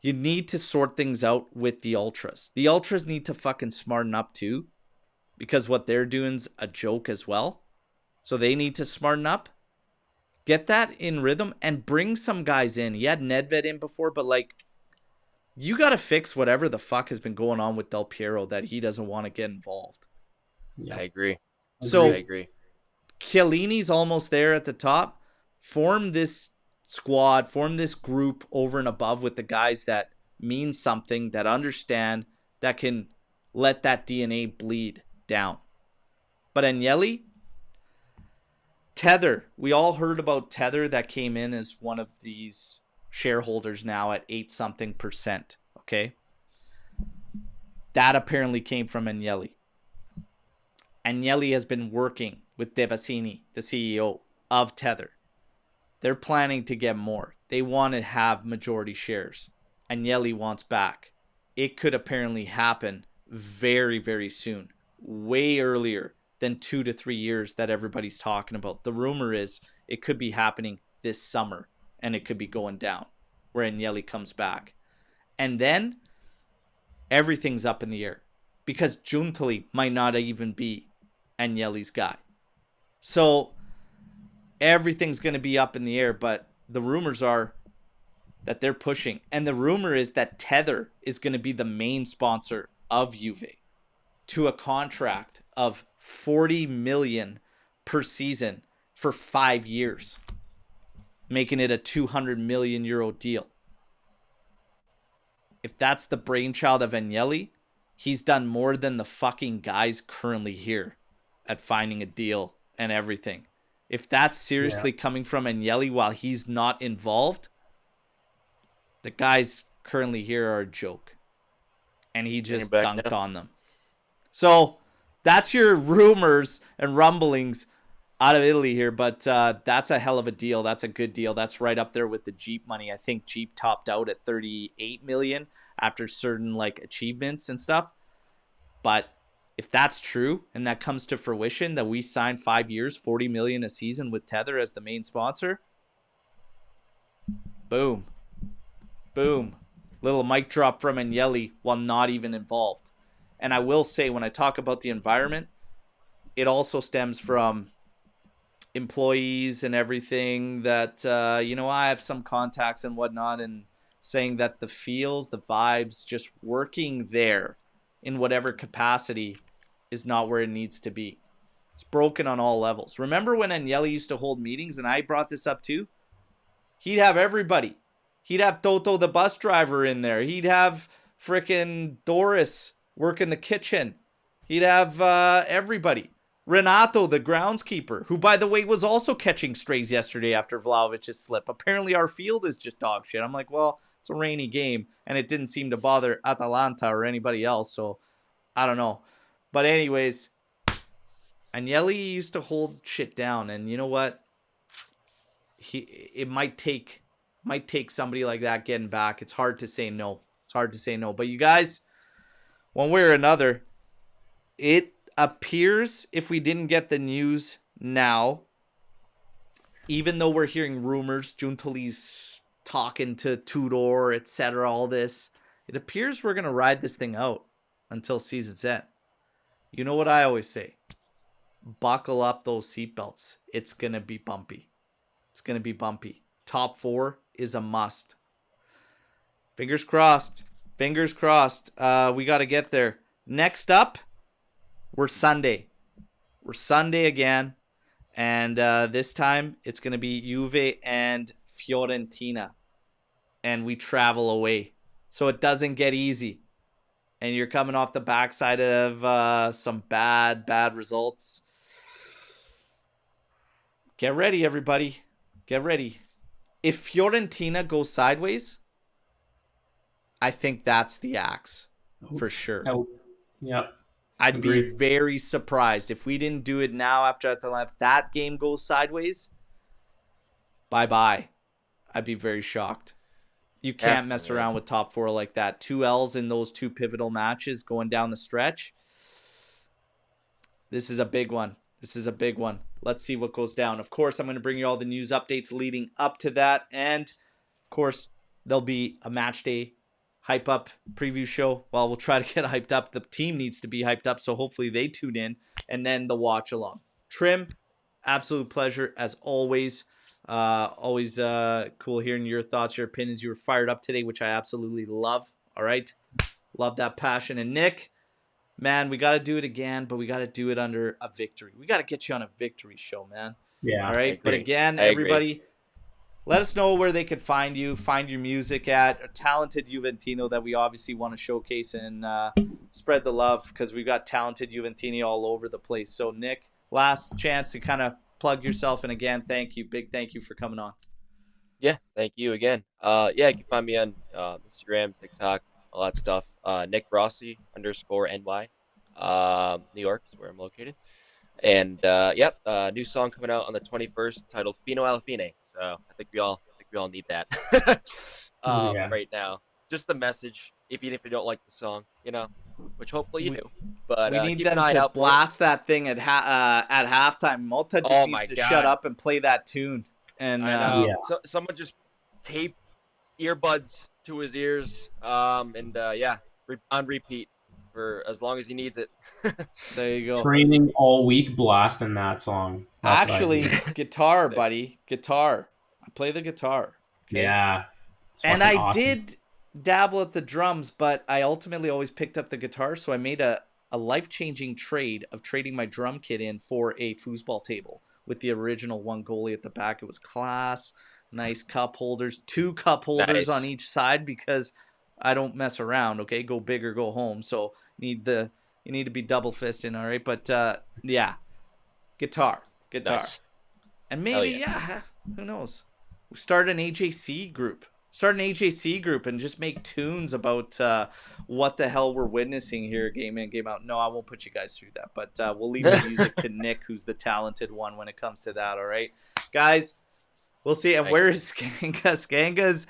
you need to sort things out with the Ultras. The Ultras need to fucking smarten up too, because what they're doing's a joke as well. So they need to smarten up, get that in rhythm, and bring some guys in. He had Nedved in before, but like, you got to fix whatever the fuck has been going on with Del Piero that he doesn't want to get involved. Yeah. I agree. So I agree. Chiellini's almost there at the top. Form this squad, form this group over and above with the guys that mean something, that understand, that can let that DNA bleed down. But Agnelli, Tether, we all heard about Tether that came in as one of these shareholders now at 8-something%. Okay. That apparently came from Agnelli. Agnelli has been working with Devasini, the CEO of Tether. They're planning to get more. They want to have majority shares. Agnelli wants back. It could apparently happen very, very soon. Way earlier than 2 to 3 years that everybody's talking about. The rumor is it could be happening this summer, and it could be going down where Agnelli comes back. And then everything's up in the air, because Giuntoli might not even be Agnelli's guy. So everything's going to be up in the air, but the rumors are that they're pushing. And the rumor is that Tether is going to be the main sponsor of Juve to a contract of 40 million per season for 5 years, making it a 200 million euro deal. If that's the brainchild of Agnelli, he's done more than the fucking guys currently here at finding a deal and everything. If that's seriously coming from Agnelli while he's not involved, the guys currently here are a joke. And he just dunked on them. So That's your rumors and rumblings out of Italy here, but that's a hell of a deal. That's a good deal. That's right up there with the Jeep money. I think Jeep topped out at 38 million after certain like achievements and stuff. But if that's true and that comes to fruition, that we signed 5 years, 40 million a season with Tether as the main sponsor, boom, boom, little mic drop from Agnelli while not even involved. And I will say, when I talk about the environment, it also stems from employees and everything that, I have some contacts and whatnot, and saying that the feels, the vibes, just working there in whatever capacity is not where it needs to be. It's broken on all levels. Remember when Agnelli used to hold meetings, and I brought this up too? He'd have everybody. He'd have Toto the bus driver in there. He'd have frickin' Doris work in the kitchen. He'd have everybody. Renato, the groundskeeper, who, by the way, was also catching strays yesterday after Vlahovic's slip. Apparently, our field is just dog shit. I'm like, well, it's a rainy game, and it didn't seem to bother Atalanta or anybody else, so I don't know. But anyways, Agnelli used to hold shit down, and you know what? It might take somebody like that getting back. It's hard to say no. But you guys, one way or another, it appears, if we didn't get the news now, even though we're hearing rumors, Giuntoli's talking to Tudor, etc., all this, it appears we're going to ride this thing out until season's end. You know what I always say? Buckle up those seatbelts. It's going to be bumpy. Top 4 is a must. Fingers crossed. We got to get there. Next up, we're Sunday again. And this time, it's going to be Juve and Fiorentina. And we travel away. So it doesn't get easy. And you're coming off the backside of some bad results. Get ready, everybody. Get ready. If Fiorentina goes sideways, I think that's the axe for sure. Yeah. I'd be very surprised if we didn't do it now after Atalanta. If that game goes sideways, bye-bye. I'd be very shocked. You can't mess around with top 4 like that. 2 L's in those 2 pivotal matches going down the stretch. This is a big one. Let's see what goes down. Of course, I'm going to bring you all the news updates leading up to that. And, of course, there'll be a match day hype up preview show. Well, we'll try to get hyped up. The team needs to be hyped up, so hopefully they tune in. And then the watch along. Trim, absolute pleasure as always. Always cool hearing your thoughts, your opinions. You were fired up today, which I absolutely love. All right. Love that passion. And Nick, man, we got to do it again, but we got to do it under a victory. We got to get you on a victory show, man. Yeah. All right. But again, everybody, let us know where they could find you, find your music at. A talented Juventino that we obviously want to showcase and spread the love, because we've got talented Juventini all over the place. So, Nick, last chance to kind of plug yourself. And again, thank you. Big thank you for coming on. Yeah, thank you again. You can find me on Instagram, TikTok, all that stuff. Nick Rossi _NY. New York is where I'm located. And new song coming out on the 21st titled Fino alla fine. So I think we all need that right now. Just the message, even if you don't like the song, which hopefully you do. But we need them to blast that thing at halftime. Motta just needs to shut up and play that tune. And so someone just tape earbuds to his ears, on repeat for as long as he needs it. There you go. Training all week, blasting that song. That's actually, guitar, buddy, guitar. I play the guitar. Okay? Yeah, and I did dabble at the drums, but I ultimately always picked up the guitar. So I made a life-changing trade of trading my drum kit in for a foosball table with the original one goalie at the back. It was class. Nice cup holders, 2 cup holders on each side, because I don't mess around. Okay, go big or go home. So you need to be double fisting. All right, but guitar, Nice. and maybe who knows? We start an AJC group. start an AJC group and just make tunes about what the hell we're witnessing here, game in, game out. No, I won't put you guys through that, but we'll leave the music to Nick, who's the talented one when it comes to that. All right, guys, we'll see. And where is Skanga?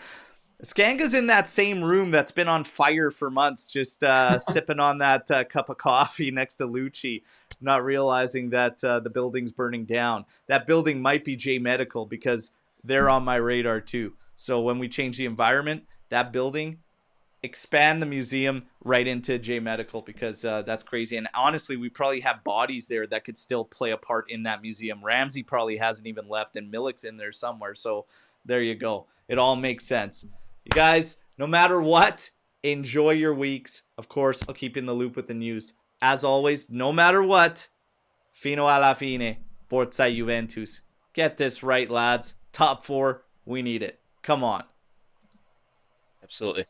Skanga's in that same room that's been on fire for months, just sipping on that cup of coffee next to Lucci, not realizing that the building's burning down. That building might be J Medical because they're on my radar too. So when we change the environment, that building, expand the museum right into J Medical because that's crazy. And honestly, we probably have bodies there that could still play a part in that museum. Ramsey probably hasn't even left, and Millick's in there somewhere. So there you go. It all makes sense. You guys, no matter what, enjoy your weeks. Of course, I'll keep you in the loop with the news. As always, no matter what, fino alla fine, forza Juventus. Get this right, lads. Top 4, we need it. Come on. Absolutely.